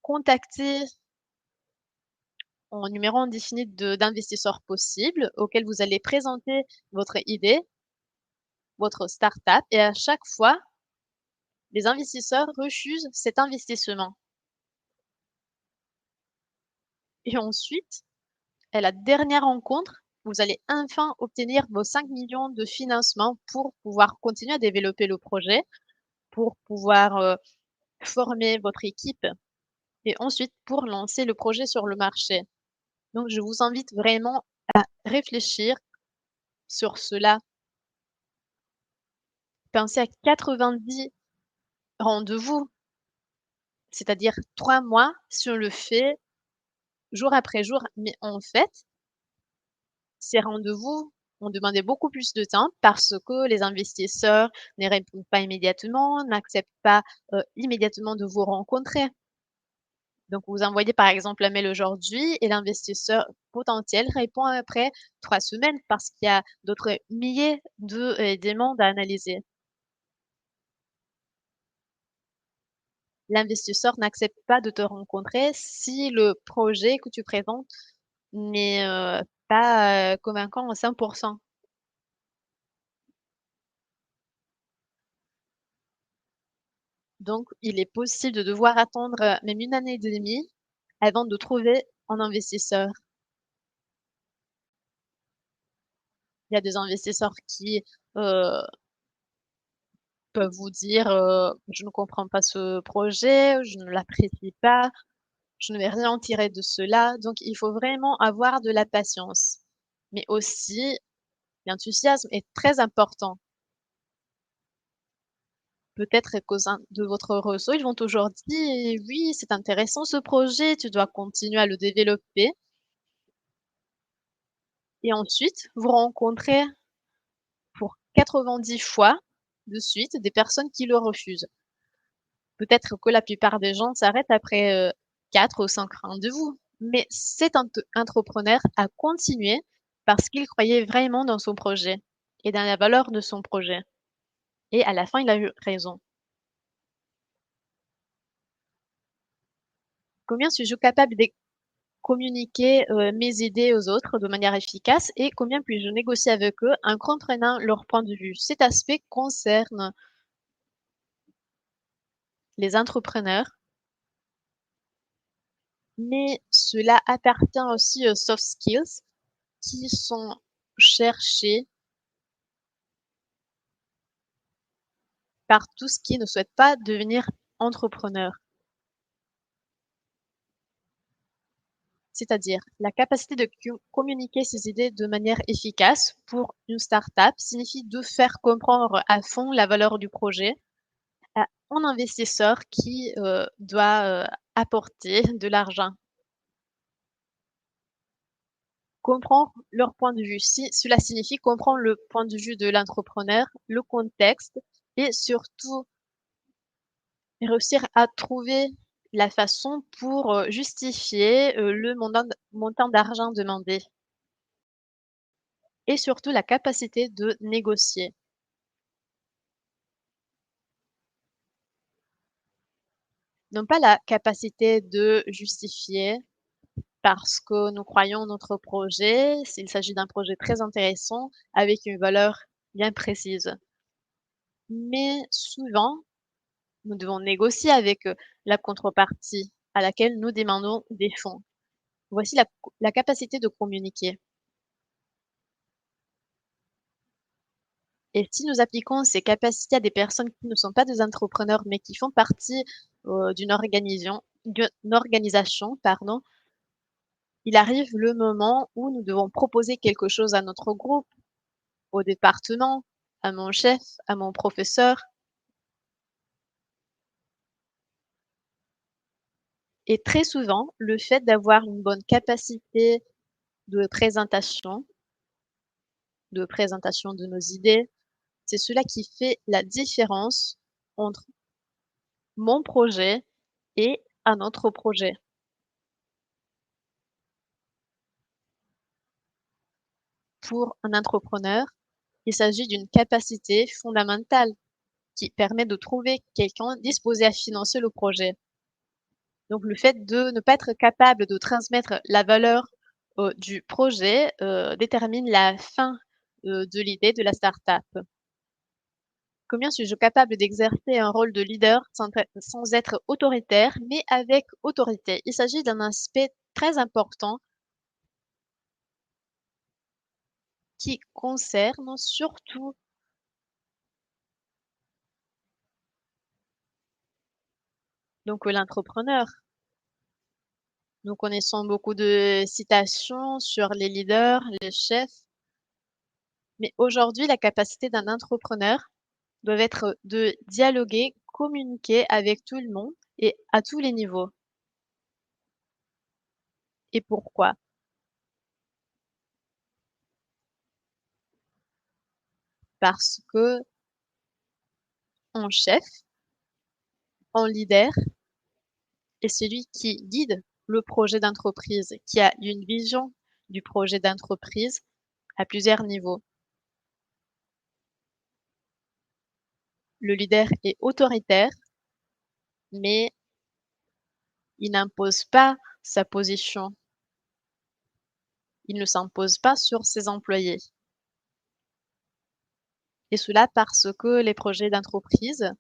contacter un numéro indéfini d'investisseurs possibles auxquels vous allez présenter votre idée votre start-up et à chaque fois, les investisseurs refusent cet investissement. Et ensuite, à la dernière rencontre, vous allez enfin obtenir vos 5 millions de financement pour pouvoir continuer à développer le projet, pour pouvoir, former votre équipe et ensuite pour lancer le projet sur le marché. Donc je vous invite vraiment à réfléchir sur cela. Pensez à 90 rendez-vous, c'est-à-dire 3 mois si on le fait jour après jour. Mais en fait, ces rendez-vous ont demandé beaucoup plus de temps parce que les investisseurs ne répondent pas immédiatement, n'acceptent pas, immédiatement de vous rencontrer. Donc vous envoyez par exemple un mail aujourd'hui et l'investisseur potentiel répond après 3 semaines parce qu'il y a d'autres milliers de, demandes à analyser. L'investisseur n'accepte pas de te rencontrer si le projet que tu présentes n'est, pas, convaincant à 100. Donc il est possible de devoir attendre, même 1 année et demie avant de trouver un investisseur. Il y a des investisseurs qui, heu, peuvent vous dire, «Je ne comprends pas ce projet, je ne l'apprécie pas, je ne vais rien en tirer de cela». Donc il faut vraiment avoir de la patience. Mais aussi, l'enthousiasme est très important. Peut-être qu'au sein de votre réseau, ils vont toujours dire: «Oui, c'est intéressant ce projet, tu dois continuer à le développer» et ensuite vous rencontrez pour 90 fois de suite des personnes qui le refusent. Peut-être que la plupart des gens s'arrêtent après, 4 ou 5 rendez-vous, mais cet entrepreneur a continué parce qu'il croyait vraiment dans son projet et dans la valeur de son projet et à la fin, il a eu raison. Combien suis-je capable de communiquer, mes idées aux autres de manière efficace et combien puis-je négocier avec eux en comprenant leur point de vue? Cet aspect concerne les entrepreneurs, mais cela appartient aussi aux soft skills qui sont cherchés par tous qui ne souhaitent pas devenir entrepreneur. C'est-à-dire la capacité de communiquer ses idées de manière efficace pour une start-up signifie de faire comprendre à fond la valeur du projet à un investisseur qui, doit, apporter de l'argent. Comprendre leur point de vue. Si cela signifie comprendre le point de vue de l'entrepreneur, le contexte et surtout réussir à trouver la façon pour, justifier, le montant d'argent demandé et surtout la capacité de négocier. Non pas la capacité de justifier parce que nous croyons en notre projet, s'il s'agit d'un projet très intéressant avec une valeur bien précise. Mais souvent, nous devons négocier avec, la contrepartie à laquelle nous demandons des fonds. Voici la capacité de communiquer. Et si nous appliquons ces capacités à des personnes qui ne sont pas des entrepreneurs, mais qui font partie, d'une organisation, pardon, il arrive le moment où nous devons proposer quelque chose à notre groupe, au département, à mon chef, à mon professeur et très souvent, le fait d'avoir une bonne capacité de présentation de nos idées, c'est cela qui fait la différence entre mon projet et un autre projet. Pour un entrepreneur, il s'agit d'une capacité fondamentale qui permet de trouver quelqu'un disposé à financer le projet. Donc le fait de ne pas être capable de transmettre la valeur, du projet, détermine la fin, de l'idée de la start-up. Combien suis-je capable d'exercer un rôle de leader sans être autoritaire, mais avec autorité? Il s'agit d'un aspect très important qui concerne surtout l'entrepreneur. Nous connaissons beaucoup de citations sur les leaders, les chefs, mais aujourd'hui, la capacité d'un entrepreneur doit être de dialoguer, communiquer avec tout le monde et à tous les niveaux. Et pourquoi? Parce que un chef, un leader est celui qui guide le projet d'entreprise, qui a une vision du projet d'entreprise à plusieurs niveaux. Le leader est autoritaire, mais il n'impose pas sa position. Il ne s'impose pas sur ses employés. Et cela parce que les projets d'entreprise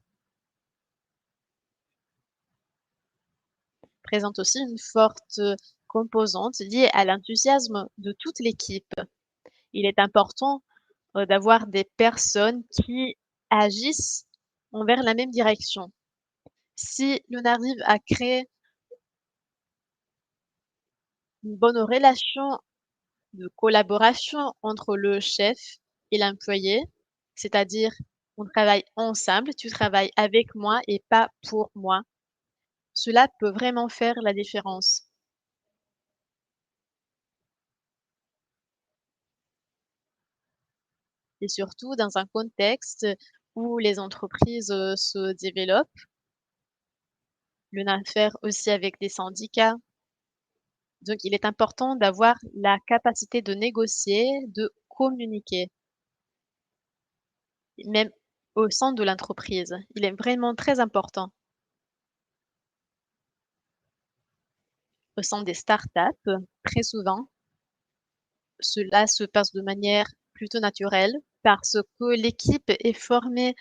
présentent aussi une forte composante liée à l'enthousiasme de toute l'équipe. Il est important d'avoir des personnes qui agissent envers la même direction. Si l'on arrive à créer une bonne relation de collaboration entre le chef et l'employé, c'est-à-dire on travaille ensemble, tu travailles avec moi et pas pour moi. Cela peut vraiment faire la différence. Et surtout dans un contexte où les entreprises se développent, l'on a affaire aussi avec des syndicats. Donc il est important d'avoir la capacité de négocier, de communiquer, même au sein de l'entreprise. Il est vraiment très important. Au sein des startups, très souvent, cela se passe de manière plutôt naturelle parce que l'équipe est formée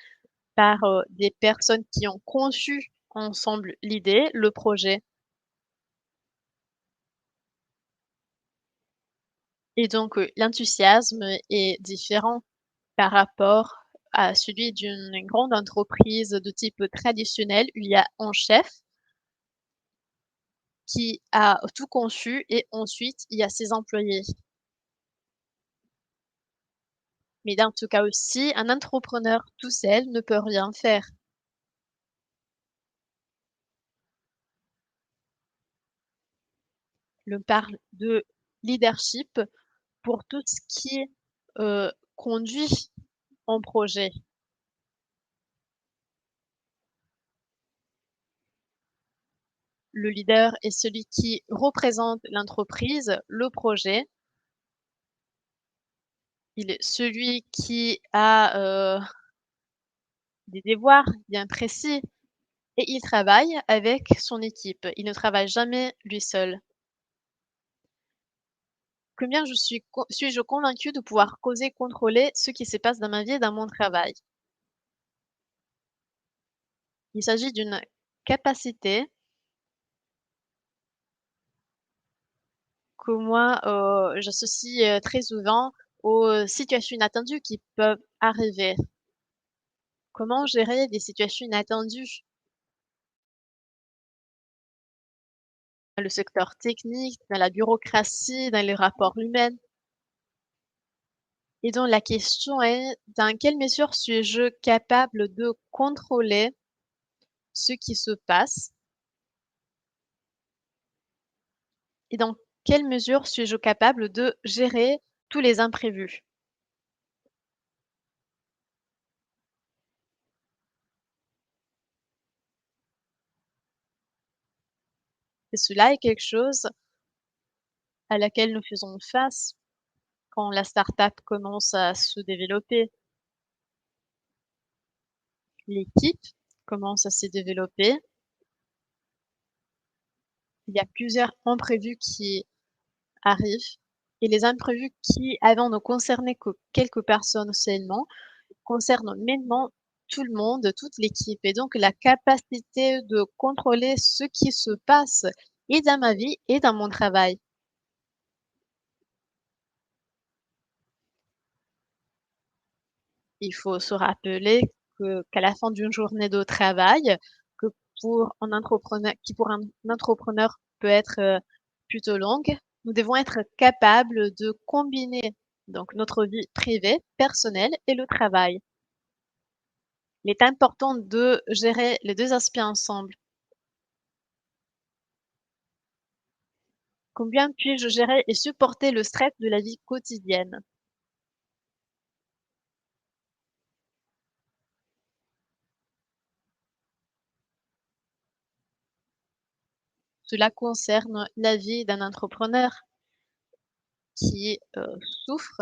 par, des personnes qui ont conçu ensemble l'idée, le projet et donc l'enthousiasme est différent par rapport à celui d'une grande entreprise de type traditionnel où il y a un chef qui a tout conçu et ensuite il y a ses employés. Mais dans ce cas aussi, un entrepreneur tout seul ne peut rien faire. On parle de leadership pour tout ce qui, conduit un projet. Le leader est celui qui représente l'entreprise, le projet. Il est celui qui a, des devoirs bien précis et il travaille avec son équipe. Il ne travaille jamais lui seul. Combien suis-je convaincue de pouvoir causer, contrôler ce qui se passe dans ma vie et dans mon travail? Il s'agit d'une capacité que moi, j'associe, très souvent aux situations inattendues qui peuvent arriver. Comment gérer des situations inattendues? Dans le secteur technique, dans la bureaucratie, dans les rapports humains. Et donc la question est: dans quelle mesure suis-je capable de contrôler ce qui se passe? Et dans quelle mesure suis-je capable de gérer tous les imprévus? Et cela est quelque chose à laquelle nous faisons face quand la start-up commence à se développer. L'équipe commence à se développer. Il y a plusieurs imprévus qui arrivent et les imprévus qui, avant, ne concernaient que quelques personnes seulement, concernent maintenant tout le monde, toute l'équipe et donc la capacité de contrôler ce qui se passe et dans ma vie et dans mon travail. Il faut se rappeler qu'à la fin d'une journée de travail, que pour un entrepreneur peut être, plutôt longue, nous devons être capables de combiner donc notre vie privée, personnelle et le travail. Il est important de gérer les 2 aspects ensemble. Combien puis-je gérer et supporter le stress de la vie quotidienne? Cela concerne la vie d'un entrepreneur qui, souffre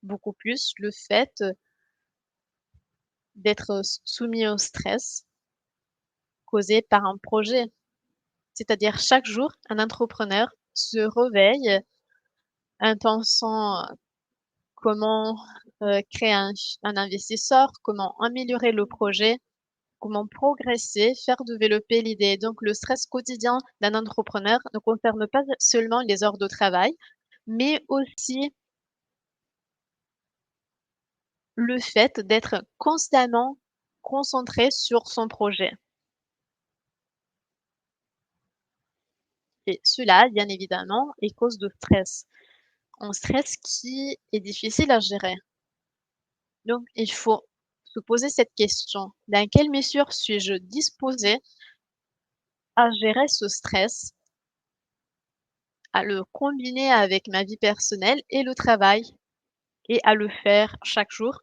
beaucoup plus le fait d'être, soumis au stress causé par un projet. C'est-à-dire chaque jour, un entrepreneur se réveille en pensant comment, créer un investisseur, comment améliorer le projet, comment progresser, faire développer l'idée. Donc le stress quotidien d'un entrepreneur ne concerne pas seulement les heures de travail, mais aussi le fait d'être constamment concentré sur son projet et cela, bien évidemment, est cause de stress. Un stress qui est difficile à gérer. Donc il faut se poser cette question: dans quelle mesure suis-je disposé à gérer ce stress, à le combiner avec ma vie personnelle et le travail et à le faire chaque jour?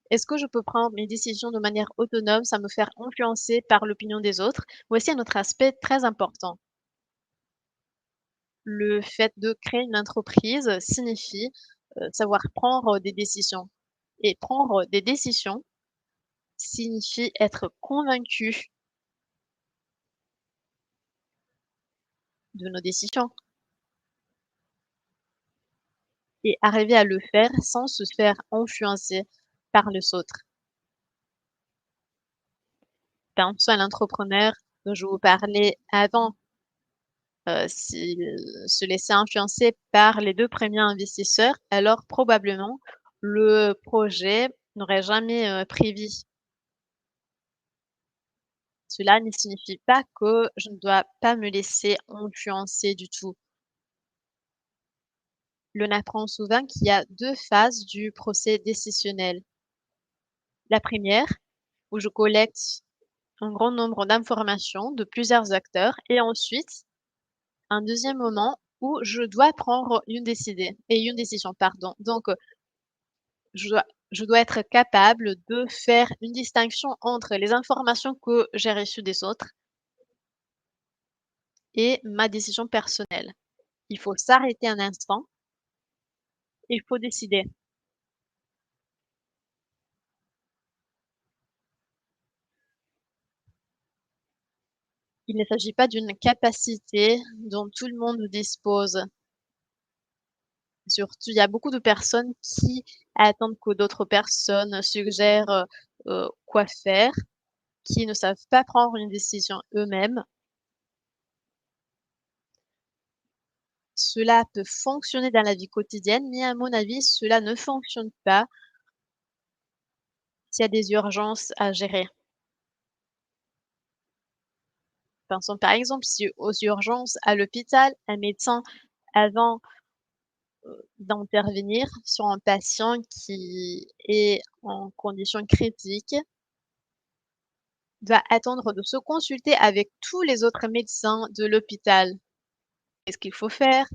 Est-ce que je peux prendre mes décisions de manière autonome sans me faire influencer par l'opinion des autres? Voici un autre aspect très important. Le fait de créer une entreprise signifie, savoir prendre des décisions et prendre des décisions signifie être convaincu de nos décisions et arriver à le faire sans se faire influencer par les autres. Pensons à l'entrepreneur dont je vous parlais avant, s'il se laissait influencer par les 2 premiers investisseurs, alors probablement le projet n'aurait jamais, pris vie. Cela ne signifie pas que je ne dois pas me laisser influencer du tout. L'on apprend souvent qu'il y a 2 phases du procès décisionnel. La première, où je collecte un grand nombre d'informations de plusieurs acteurs et ensuite, un deuxième moment où je dois prendre une décision, pardon. Donc, je dois je dois être capable de faire une distinction entre les informations que j'ai reçues des autres et ma décision personnelle. Il faut s'arrêter un instant, il faut décider. Il ne s'agit pas d'une capacité dont tout le monde dispose. Surtout, il y a beaucoup de personnes qui attendent que d'autres personnes suggèrent, quoi faire, qui ne savent pas prendre une décision eux-mêmes. Cela peut fonctionner dans la vie quotidienne, mais à mon avis, cela ne fonctionne pas s'il y a des urgences à gérer. Pensons par exemple si aux urgences à l'hôpital, un médecin avant, d'intervenir sur un patient qui est en condition critique, va attendre de se consulter avec tous les autres médecins de l'hôpital. Qu'est-ce qu'il faut faire?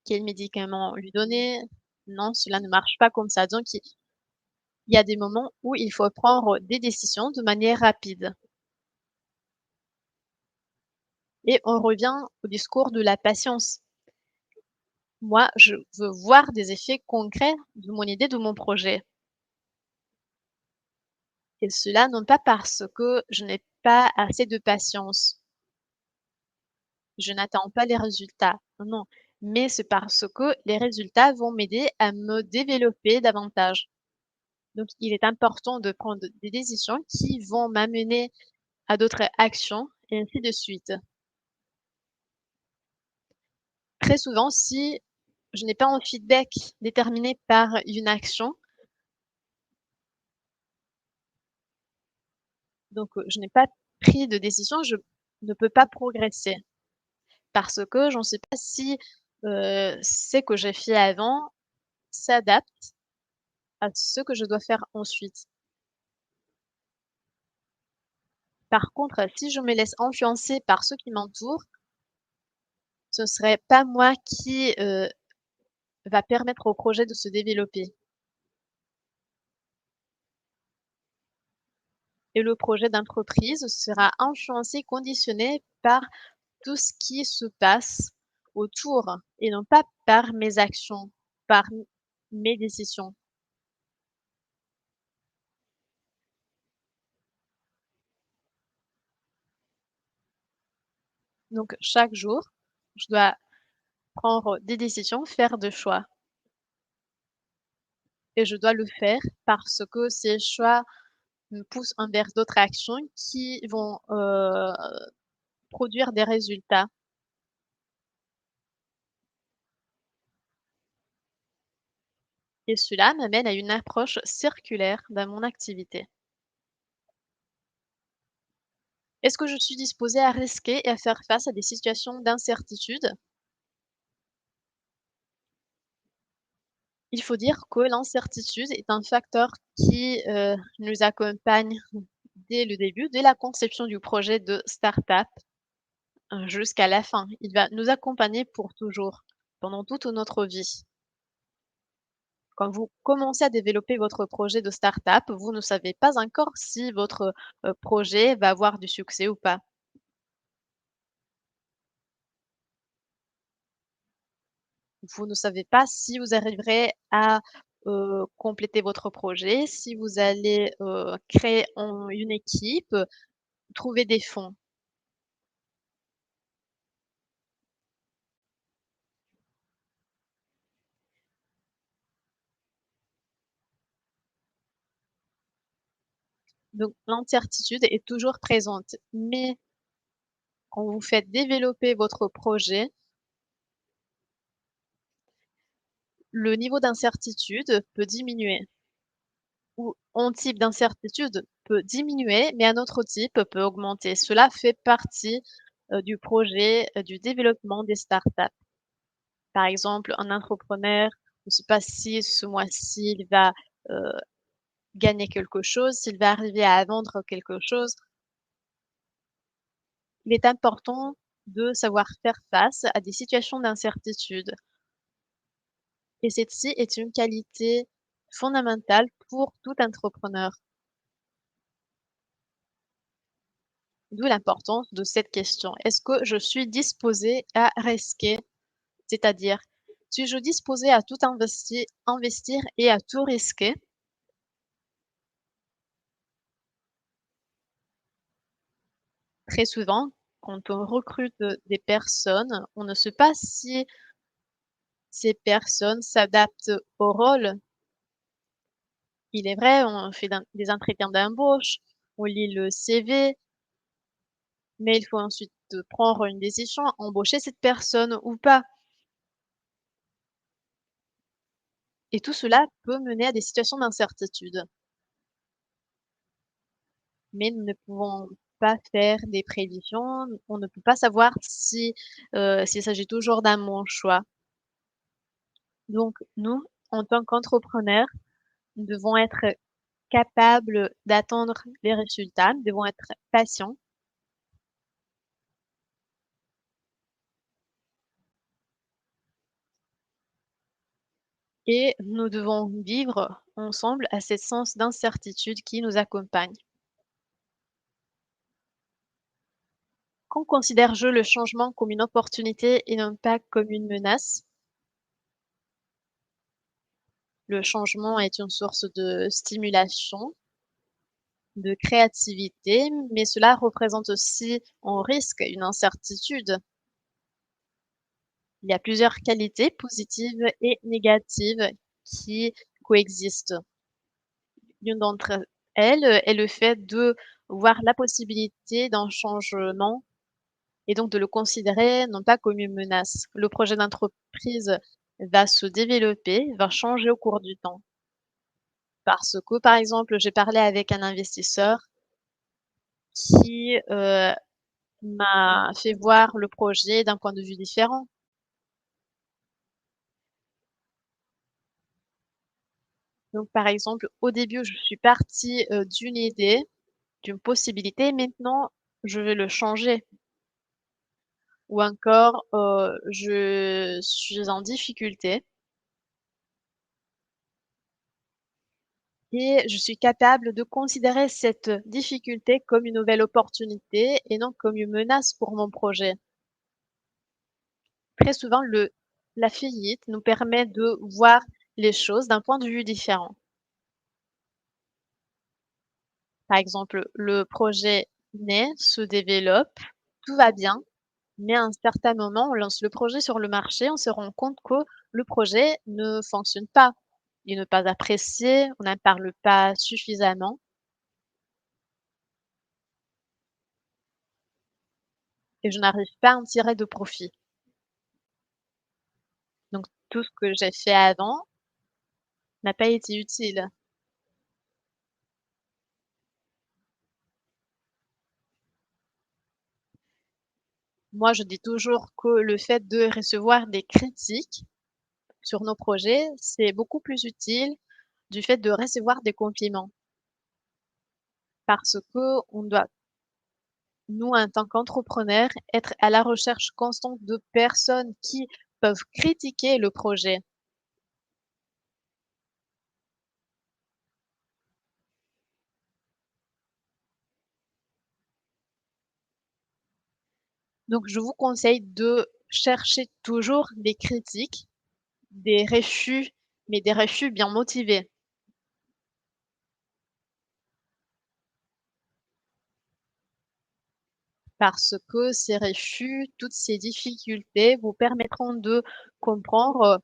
Quels médicaments lui donner? Non, cela ne marche pas comme ça. Donc il y a des moments où il faut prendre des décisions de manière rapide et on revient au discours de la patience. Moi, je veux voir des effets concrets de mon idée, de mon projet et cela non pas parce que je n'ai pas assez de patience. Je n'attends pas les résultats. Non, non, mais c'est parce que les résultats vont m'aider à me développer davantage. Donc il est important de prendre des décisions qui vont m'amener à d'autres actions et ainsi de suite. Très souvent, si je n'ai pas un feedback déterminé par une action, donc je n'ai pas pris de décision, je ne peux pas progresser parce que je ne sais pas si, ce que j'ai fait avant s'adapte à ce que je dois faire ensuite. Par contre, si je me laisse influencer par ceux qui m'entourent, ce serait pas moi qui, va permettre au projet de se développer et le projet d'entreprise sera influencé, conditionné par tout ce qui se passe autour et non pas par mes actions, par mes décisions. Donc chaque jour, je dois prendre des décisions, faire des choix et je dois le faire parce que ces choix me poussent envers d'autres actions qui vont, produire des résultats et cela m'amène à une approche circulaire dans mon activité. Est-ce que je suis disposée à risquer et à faire face à des situations d'incertitude? Il faut dire que l'incertitude est un facteur qui, nous accompagne dès le début, dès la conception du projet de start-up, jusqu'à la fin. Il va nous accompagner pour toujours, pendant toute notre vie. Quand vous commencez à développer votre projet de start-up, vous ne savez pas encore si votre, projet va avoir du succès ou pas. Vous ne savez pas si vous arriverez à, compléter votre projet, si vous allez, créer une équipe, trouver des fonds. Donc l'incertitude est toujours présente, mais quand vous faites développer votre projet, le niveau d'incertitude peut diminuer ou un type d'incertitude peut diminuer, mais un autre type peut augmenter. Cela fait partie, du projet, du développement des startups. Par exemple, un entrepreneur ne sait pas si ce mois-ci il va, heu, gagner quelque chose, s'il va arriver à vendre quelque chose. Il est important de savoir faire face à des situations d'incertitude et celle-ci est une qualité fondamentale pour tout entrepreneur. D'où l'importance de cette question. Est-ce que je suis disposée à risquer? C'est-à-dire, suis-je disposée à tout investir et à tout risquer? Très souvent, quand on recrute, des personnes, on ne sait pas si ces personnes s'adaptent au rôle. Il est vrai, on fait des entretiens d'embauche, on lit le CV, mais il faut ensuite, prendre une décision, embaucher cette personne ou pas et tout cela peut mener à des situations d'incertitude. Mais nous ne pouvons pas faire des prévisions, on ne peut pas savoir si, s'il s'agit toujours d'un bon choix. Donc nous, en tant qu'entrepreneurs, nous devons être capables d'attendre les résultats, nous devons être patients et nous devons vivre ensemble à ce sens d'incertitude qui nous accompagne. Quand considère-je le changement comme une opportunité et non pas comme une menace? Le changement est une source de stimulation, de créativité, mais cela représente aussi un risque, une incertitude. Il y a plusieurs qualités positives et négatives qui coexistent. L'une d'entre elles est le fait de voir la possibilité d'un changement et donc de le considérer non pas comme une menace. Le projet d'entreprise va se développer, va changer au cours du temps. Parce que, par exemple, j'ai parlé avec un investisseur qui, m'a fait voir le projet d'un point de vue différent. Donc par exemple, au début, je suis partie, d'une idée, d'une possibilité, maintenant je vais le changer. Ou encore, je suis en difficulté et je suis capable de considérer cette difficulté comme une nouvelle opportunité et non comme une menace pour mon projet. Très souvent, le la faillite nous permet de voir les choses d'un point de vue différent. Par exemple, le projet naît, se développe, tout va bien, mais à un certain moment, on lance le projet sur le marché, on se rend compte que le projet ne fonctionne pas. Il n'est pas apprécié, on n'en parle pas suffisamment et je n'arrive pas à en tirer de profit. Donc tout ce que j'ai fait avant n'a pas été utile. Moi, je dis toujours que le fait de recevoir des critiques sur nos projets, c'est beaucoup plus utile du fait de recevoir des compliments. Parce qu'on doit, nous, en tant qu'entrepreneurs, être à la recherche constante de personnes qui peuvent critiquer le projet. Donc je vous conseille de chercher toujours des critiques, des refus, mais des refus bien motivés. Parce que ces refus, toutes ces difficultés vous permettront de comprendre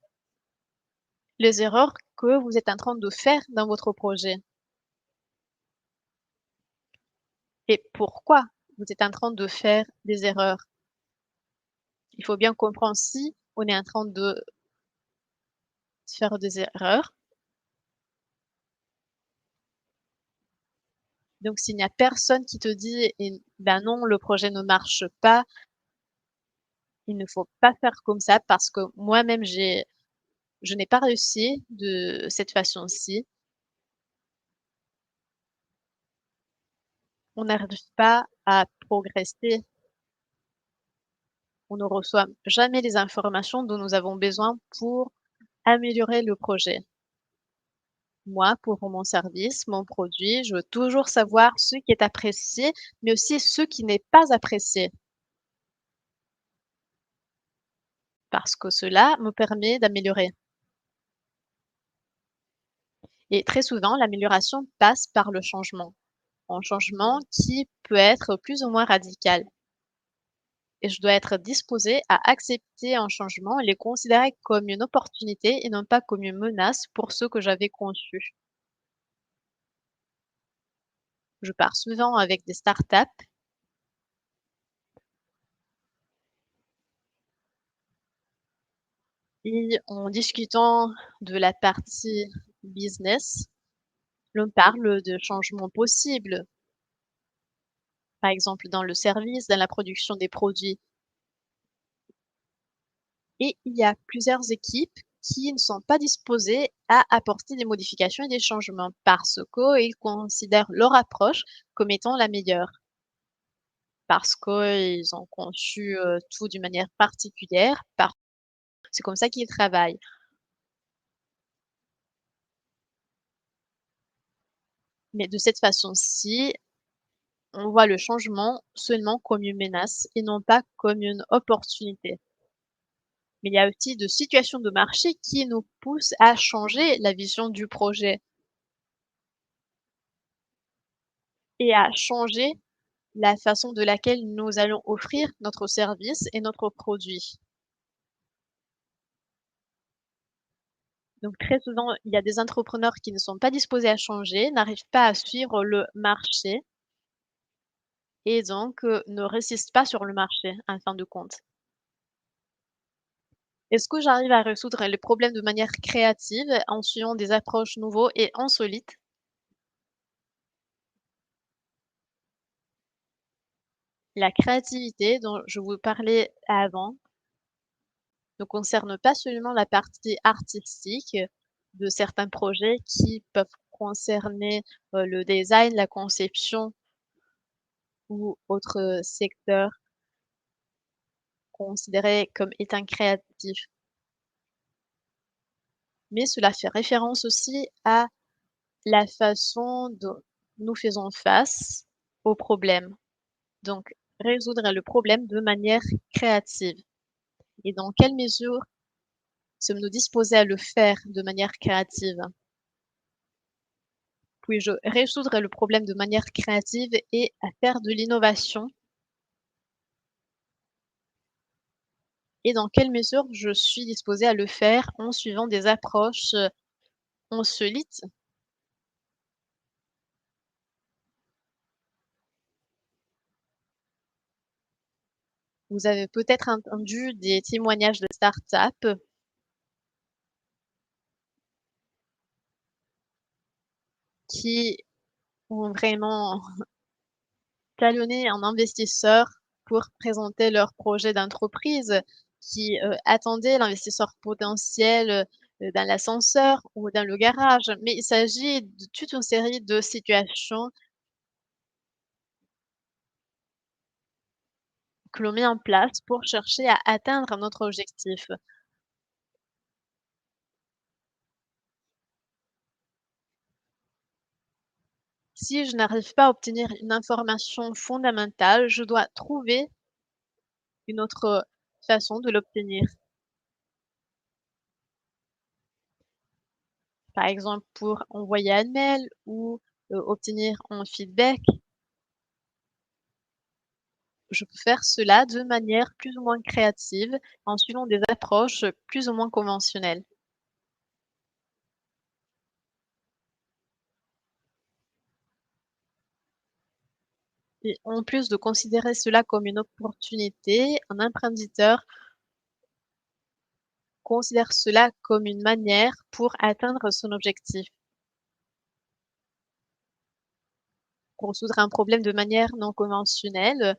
les erreurs que vous êtes en train de faire dans votre projet et pourquoi vous êtes en train de faire des erreurs. Il faut bien comprendre si on est en train de faire des erreurs. Donc s'il n'y a personne qui te dit: «Ben non, le projet ne marche pas, il ne faut pas faire comme ça parce que moi-même je n'ai pas réussi de cette façon-ci», on n'arrive pas à progresser. On ne reçoit jamais les informations dont nous avons besoin pour améliorer le projet. Moi, pour mon service, mon produit, je veux toujours savoir ce qui est apprécié, mais aussi ce qui n'est pas apprécié, parce que cela me permet d'améliorer. Et très souvent, l'amélioration passe par le changement, un changement qui peut être plus ou moins radical. Et je dois être disposée à accepter un changement et les considérer comme une opportunité et non pas comme une menace pour ce que j'avais conçu. Je pars souvent avec des startups et en discutant de la partie business, l'on parle de changements possibles, par exemple dans le service, dans la production des produits. Et il y a plusieurs équipes qui ne sont pas disposées à apporter des modifications et des changements parce qu'ils considèrent leur approche comme étant la meilleure. Parce qu'ils ont conçu, tout d'une manière particulière, c'est comme ça qu'ils travaillent. Mais de cette façon-ci, on voit le changement seulement comme une menace et non pas comme une opportunité. Mais il y a aussi de situations de marché qui nous poussent à changer la vision du projet et à changer la façon de laquelle nous allons offrir notre service et notre produit. Donc très souvent, il y a des entrepreneurs qui ne sont pas disposés à changer, n'arrivent pas à suivre le marché et donc ne résistent pas sur le marché, en fin de compte. Est-ce que j'arrive à résoudre les problèmes de manière créative en suivant des approches nouveaux et insolites? La créativité dont je vous parlais avant ne concerne pas seulement la partie artistique de certains projets qui peuvent concerner, le design, la conception ou autres secteurs considérés comme étant créatifs. Mais cela fait référence aussi à la façon dont nous faisons face aux problèmes. Donc résoudre le problème de manière créative et dans quelle mesure sommes-nous disposés à le faire de manière créative? Puis-je résoudre le problème de manière créative et à faire de l'innovation? Et dans quelle mesure je suis disposée à le faire en suivant des approches, insolites? Vous avez peut-être entendu des témoignages de start-up qui ont vraiment talonné un investisseur pour présenter leur projet d'entreprise, qui, attendaient l'investisseur potentiel, dans l'ascenseur ou dans le garage. Mais il s'agit de toute une série de situations que l'on met en place pour chercher à atteindre notre objectif. Si je n'arrive pas à obtenir une information fondamentale, je dois trouver une autre façon de l'obtenir. Par exemple, pour envoyer un mail ou, obtenir un feedback, je peux faire cela de manière plus ou moins créative, en suivant des approches plus ou moins conventionnelles. Et en plus de considérer cela comme une opportunité, un emprunteur considère cela comme une manière pour atteindre son objectif. Pour résoudre un problème de manière non conventionnelle,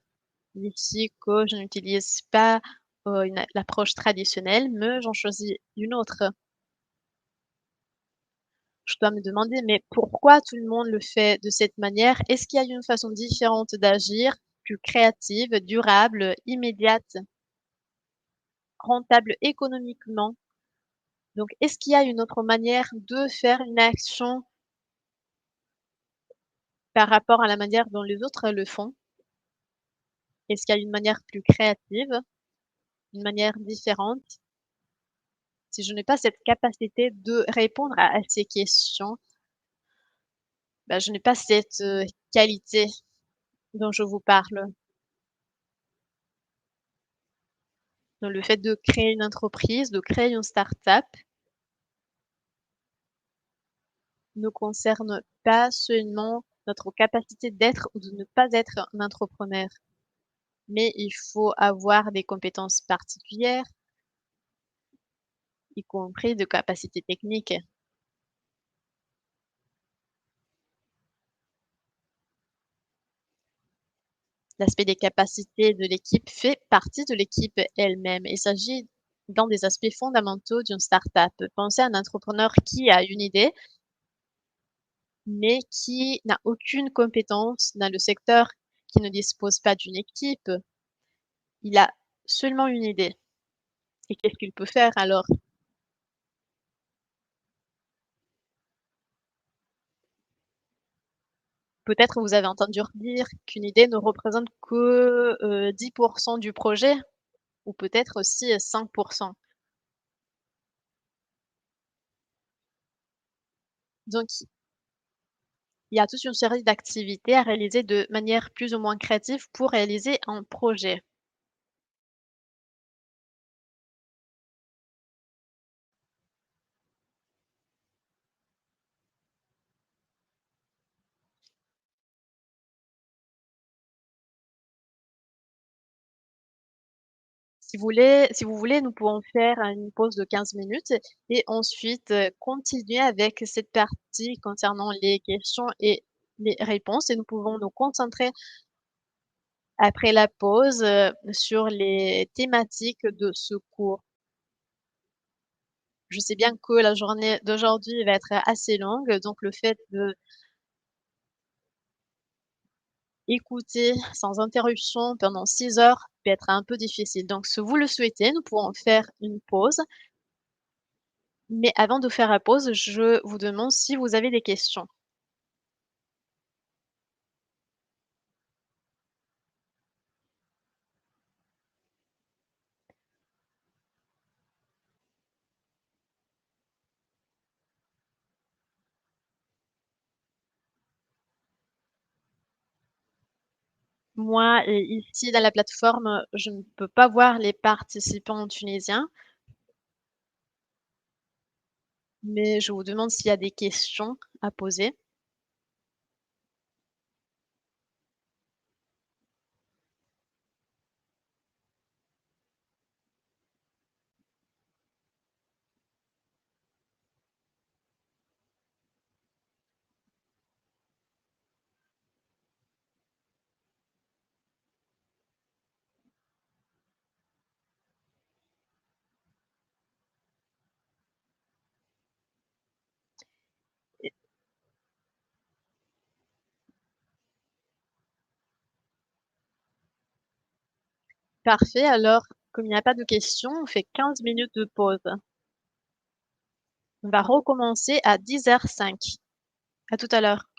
ici que je n'utilise pas, une l'approche traditionnelle, mais j'en choisis une autre. Je dois me demander: «Mais pourquoi tout le monde le fait de cette manière? Est-ce qu'il y a une façon différente d'agir, plus créative, durable, immédiate, rentable économiquement?» Donc est-ce qu'il y a une autre manière de faire une action par rapport à la manière dont les autres le font? Est-ce qu'il y a une manière plus créative, une manière différente? Si je n'ai pas cette capacité de répondre à ces questions, bah, je n'ai pas cette, qualité dont je vous parle. Donc le fait de créer une entreprise, de créer une start-up ne concerne pas seulement notre capacité d'être ou de ne pas être un entrepreneur, mais il faut avoir des compétences particulières, y compris de capacités techniques. L'aspect des capacités de l'équipe fait partie de l'équipe elle-même. Il s'agit d'un des aspects fondamentaux d'une start-up. Pensez à un entrepreneur qui a une idée, mais qui n'a aucune compétence dans le secteur, qui ne dispose pas d'une équipe. Il a seulement une idée. Et qu'est-ce qu'il peut faire alors? Peut-être vous avez entendu dire qu'une idée ne représente que, 10 du projet ou peut-être aussi, 5. Donc il y a toute une série d'activités à réaliser de manière plus ou moins créative pour réaliser un projet. Si vous voulez, nous pouvons faire une pause de 15 minutes et ensuite, continuer avec cette partie concernant les questions et les réponses et nous pouvons nous concentrer après la pause, sur les thématiques de ce cours. Je sais bien que la journée d'aujourd'hui va être assez longue, donc le fait d'écouter sans interruption pendant 6 heures peut être un peu difficile. Donc si vous le souhaitez, nous pourrons faire une pause. Mais avant de faire la pause, je vous demande si vous avez des questions. Moi, ici dans la plateforme, je ne peux pas voir les participants tunisiens, mais je vous demande s'il y a des questions à poser. Et parfait, alors comme il n'y a pas de questions, on fait 15 minutes de pause. On va recommencer à 10h05. À tout à l'heure.